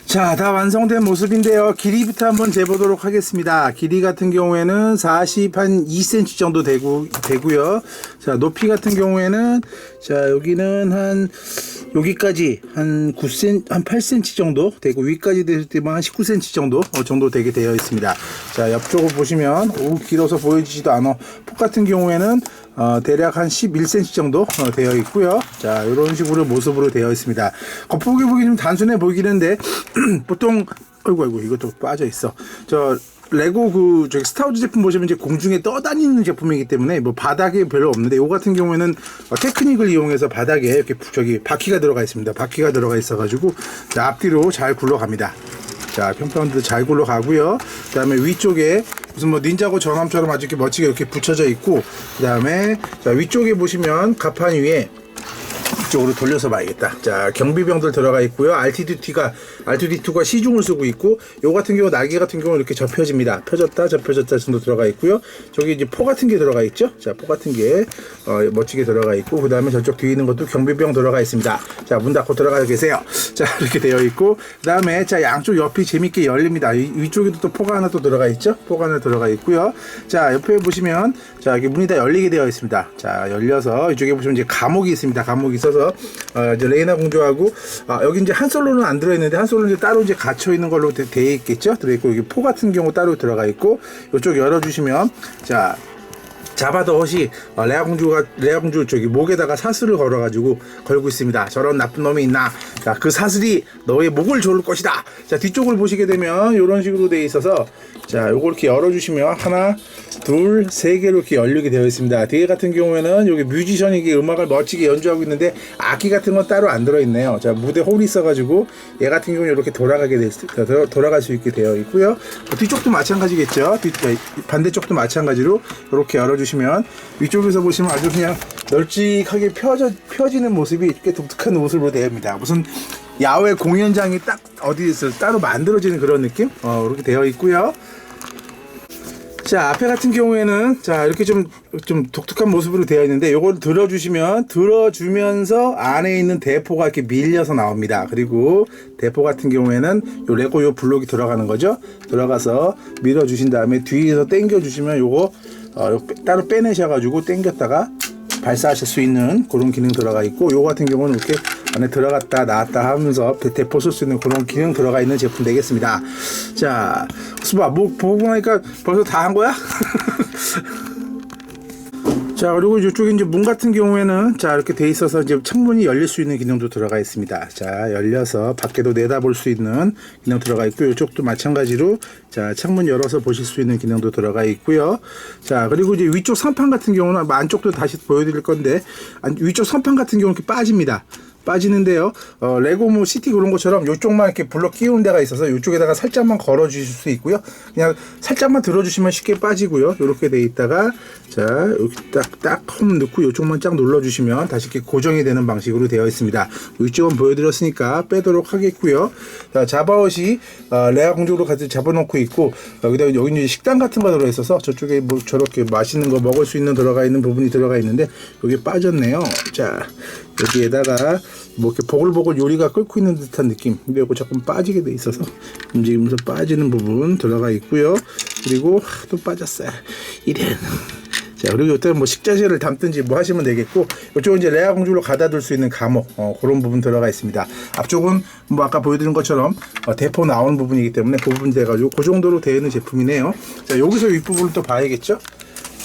자, 다 완성된 모습인데요. 길이부터 한번 재보도록 하겠습니다. 길이 같은 경우에는 42cm 정도 되고요. 자, 높이 같은 경우에는 자, 여기는 여기까지 한 8cm 정도 되고, 위까지 됐을 때만 한 19cm 정도 되게 되어 있습니다. 자, 옆쪽을 보시면 길어서 보여지지도 않아. 폭 같은 경우에는 대략 한 11cm 정도 되어 있고요. 자, 이런 식으로 모습으로 되어 있습니다. 겉보기 보기 좀 단순해 보이긴 한데 보통 아이고 이것도 빠져 있어. 레고 저기 스타워즈 제품 보시면 이제 공중에 떠다니는 제품이기 때문에 뭐 바닥에 별로 없는데, 요 같은 경우에는 테크닉을 이용해서 바닥에 이렇게 바퀴가 들어가 있습니다. 바퀴가 들어가 있어가지고 자, 앞뒤로 잘 굴러갑니다. 자, 평평도 잘 굴러가고요. 그 다음에 위쪽에 무슨 뭐 닌자고 전함처럼 아주 이렇게 멋지게 이렇게 붙여져 있고, 그 다음에 자, 위쪽에 보시면 가판 위에 이쪽으로 돌려서 봐야겠다. 자, 경비병들 들어가 있고요. R2D2가 시중을 쓰고 있고, 요 같은 경우 날개 같은 경우 이렇게 접혀집니다. 펴졌다 정도 들어가 있고요. 저기 이제 포 같은 게 들어가 있죠. 자, 포 같은 게 멋지게 들어가 있고, 그 다음에 저쪽 뒤에 있는 것도 경비병 들어가 있습니다. 자, 문 닫고 들어가 계세요. 자, 이렇게 되어 있고, 그 다음에 자, 양쪽 옆이 재밌게 열립니다. 위쪽에도 또 포가 하나 또 들어가 있죠. 포가 하나 들어가 있고요. 자, 옆에 보시면 자, 이게 문이 다 열리게 되어 있습니다. 자, 열려서 이쪽에 보시면 이제 감옥이 있습니다. 감옥이 있어서 이제 레이나 공주하고 여기 이제 한 솔로는 안 들어있는데, 한 솔로는 이제 따로 이제 갇혀 있는 걸로 되어 있겠죠. 들어있고, 여기 포 같은 경우 따로 들어가 있고, 이쪽 열어주시면 자, 자바더 헛이 레아 공주 저기 목에다가 사슬을 걸고 있습니다. 저런 나쁜 놈이 있나? 자, 그 사슬이 너의 목을 조를 것이다. 자, 뒤쪽을 보시게 되면 이런 식으로 되어 있어서 자, 요걸 이렇게 열어주시면 하나, 둘, 세 개로 이렇게 열리게 되어 있습니다. 뒤에 같은 경우에는 여기 뮤지션이 이게 음악을 멋지게 연주하고 있는데 악기 같은 건 따로 안 들어있네요. 자, 무대 홀이 있어가지고 얘 같은 경우는 이렇게 돌아갈 수 있게 되어 있고요. 뒤쪽도 마찬가지겠죠. 반대쪽도 마찬가지로 이렇게 열어주시면 위쪽에서 보시면 아주 그냥 널찍하게 펴지는 모습이 이렇게 독특한 모습으로 되어있습니다. 무슨 야외 공연장이 딱 어디에서 따로 만들어지는 그런 느낌? 이렇게 되어 있고요. 자, 앞에 같은 경우에는 자, 이렇게 좀 독특한 모습으로 되어 있는데, 요걸 들어주면서 안에 있는 대포가 이렇게 밀려서 나옵니다. 그리고 대포 같은 경우에는 요 레고 요 블록이 들어가는 거죠. 들어가서 밀어주신 다음에 뒤에서 당겨 주시면 요거 따로 빼내셔가지고 당겼다가 발사하실 수 있는 그런 기능 들어가 있고, 요거 같은 경우는 이렇게 안에 들어갔다 나왔다 하면서 대포 쓸 수 있는 그런 기능 들어가 있는 제품 되겠습니다. 자, 수바 뭐 보고 나니까 벌써 다 한 거야? 자, 그리고 이쪽에 이제 문 같은 경우에는 자, 이렇게 돼 있어서 이제 창문이 열릴 수 있는 기능도 들어가 있습니다. 자, 열려서 밖에도 내다볼 수 있는 기능 들어가 있고, 이쪽도 마찬가지로 자, 창문 열어서 보실 수 있는 기능도 들어가 있고요. 자, 그리고 이제 위쪽 선판 같은 경우는 안쪽도 다시 보여드릴 건데, 위쪽 선판 같은 경우는 이렇게 빠지는데요. 레고 뭐 시티 그런 것처럼 이쪽만 이렇게 블럭 끼우는 데가 있어서 이쪽에다가 살짝만 걸어 주실 수 있고요. 그냥 살짝만 들어주시면 쉽게 빠지고요. 이렇게 돼 있다가 자, 여기 딱 홈 넣고 이쪽만 쫙 눌러 주시면 다시 이렇게 고정이 되는 방식으로 되어 있습니다. 이쪽은 보여드렸으니까 빼도록 하겠고요. 자, 자바옷이 레아 공주로 같이 잡아놓고 있고, 여기다 여기 이제 식당 같은 거 들어 있어서 저쪽에 뭐 저렇게 맛있는 거 먹을 수 있는 들어가 있는 부분이 들어가 있는데 여기 빠졌네요. 자, 여기에다가 뭐 이렇게 보글보글 요리가 끓고 있는 듯한 느낌. 근데 이거 조금 빠지게 돼 있어서 움직이면서 빠지는 부분 들어가 있고요. 그리고 또 빠졌어요. 이런. 자, 그리고 이때 뭐 식자재를 담든지 뭐 하시면 되겠고, 이쪽은 이제 레아 공주로 가다 둘 수 있는 감옥, 그런 부분 들어가 있습니다. 앞쪽은 뭐 아까 보여드린 것처럼 대포 나오는 부분이기 때문에 그 부분 돼가지고 그 정도로 되어 있는 제품이네요. 자, 여기서 윗부분을 또 봐야겠죠?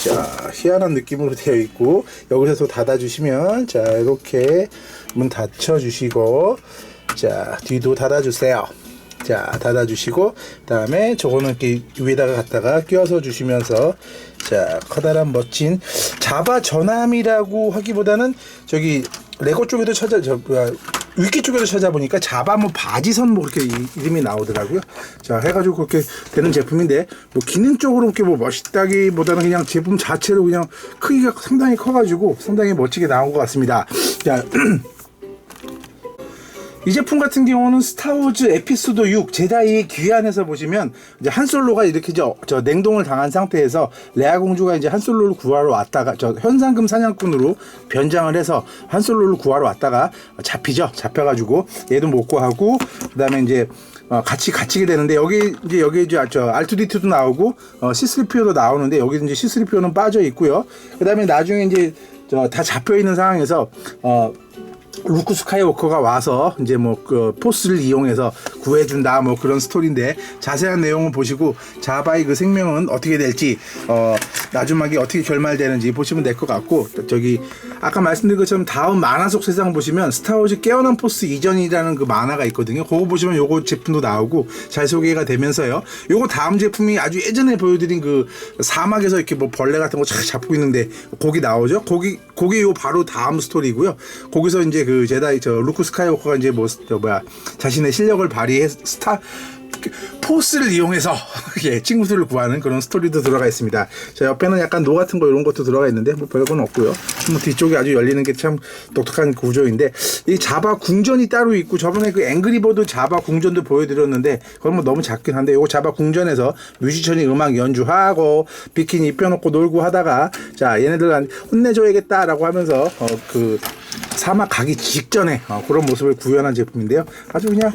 자, 희한한 느낌으로 되어 있고, 여기서 또 닫아주시면, 자, 이렇게 문 닫혀주시고, 자, 뒤도 닫아주세요. 자, 닫아주시고, 그 다음에 저거는 이렇게 위에다가 갖다가 끼워서 주시면서, 자, 커다란 멋진 자바 전함이라고 하기보다는 저기 레고 쪽에도 위키 쪽에도 찾아보니까 자바 뭐 바지선 뭐 그렇게 이름이 나오더라고요. 자, 해가지고 그렇게 되는 제품인데, 뭐 기능적으로 그렇게 뭐 멋있다기보다는 그냥 제품 자체로 그냥 크기가 상당히 커가지고 상당히 멋지게 나온 것 같습니다. 자, 이 제품 같은 경우는 스타워즈 에피소드 6 제다이의 귀환에서 보시면 이제 한솔로가 이렇게 저 냉동을 당한 상태에서 레아 공주가 이제 한솔로를 구하러 왔다가 저 현상금 사냥꾼으로 변장을 해서 한솔로를 구하러 왔다가 잡혀가지고 얘도 못 구하고, 그다음에 이제 같이 갇히게 되는데, 여기 이제 저 R2D2도 나오고 C3PO도 나오는데, 여기 이제 C3PO는 빠져 있고요. 그다음에 나중에 이제 다 잡혀 있는 상황에서 루크 스카이워커가 와서 이제 뭐 그 포스를 이용해서 구해준다 뭐 그런 스토리인데, 자세한 내용을 보시고 자바의 그 생명은 어떻게 될지 나중에 어떻게 결말되는지 보시면 될 것 같고, 저기 아까 말씀드린 것처럼 다음 만화 속 세상 보시면 스타워즈 깨어난 포스 이전이라는 그 만화가 있거든요. 그거 보시면 요거 제품도 나오고 잘 소개가 되면서요. 요거 다음 제품이 아주 예전에 보여드린 그 사막에서 이렇게 뭐 벌레 같은 거 쫙 잡고 있는데 거기 나오죠. 거기 요 바로 다음 스토리고요. 거기서 이제 그 제다이 루크 스카이워커가 이제 자신의 실력을 발휘해 포스를 이용해서 예, 친구들을 구하는 그런 스토리도 들어가 있습니다. 자, 옆에는 약간 노 같은 거 이런 것도 들어가 있는데 뭐 별건 없고요. 뭐 뒤쪽이 아주 열리는 게 참 독특한 구조인데, 이 자바 궁전이 따로 있고, 저번에 그 앵그리버드 자바 궁전도 보여드렸는데 그건 뭐 너무 작긴 한데, 요거 자바 궁전에서 뮤지션이 음악 연주하고 비키니 입혀놓고 놀고 하다가, 자, 얘네들 혼내줘야겠다라고 하면서 그 사막 가기 직전에 그런 모습을 구현한 제품인데요. 아주 그냥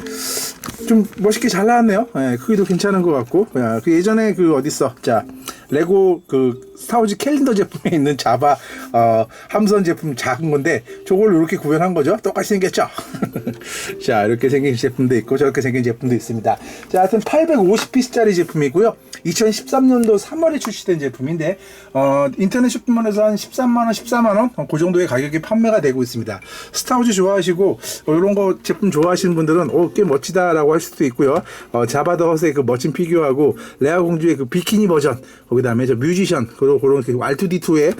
좀 멋있게 잘 나왔네요. 예, 크기도 괜찮은 것 같고, 그 예전에 그 어딨어, 자, 레고 그 스타워즈 캘린더 제품에 있는 자바 함선 제품 작은 건데 저걸 이렇게 구현한 거죠. 똑같이 생겼죠. 자, 이렇게 생긴 제품도 있고 저렇게 생긴 제품도 있습니다. 자, 하여튼 850피스짜리 제품이고요. 2013년도 3월에 출시된 제품인데 인터넷 쇼핑몰에서 한 13만원, 14만원 그 정도의 가격에 판매가 되고 있습니다. 스타워즈 좋아하시고 이런 거 제품 좋아하시는 분들은 꽤 멋지다라고 할 수도 있고요. 자바 더 헛의 그 멋진 피규어하고 레아 공주의 그 비키니 버전, 그 다음에 저 뮤지션, 그런 R2D2의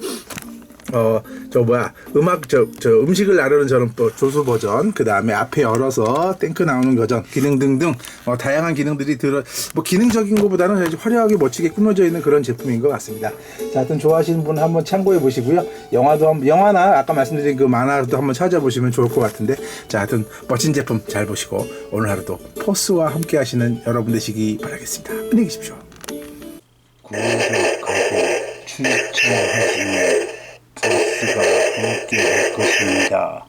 음악, 음식을 나르는 저런 또 조수 버전, 그 다음에 앞에 열어서 탱크 나오는 버전, 기능 등등, 다양한 기능들이 기능적인 것보다는 화려하게 멋지게 꾸며져 있는 그런 제품인 것 같습니다. 자, 하여튼 좋아하시는 분 한번 참고해 보시고요. 영화나 아까 말씀드린 그 만화도 한번 찾아보시면 좋을 것 같은데, 자, 하여튼 멋진 제품 잘 보시고 오늘 하루도 포스와 함께 하시는 여러분 되시기 바라겠습니다. 안녕히 계십시오. 구독하고 추천하시면 포스가 함께 할 것입니다.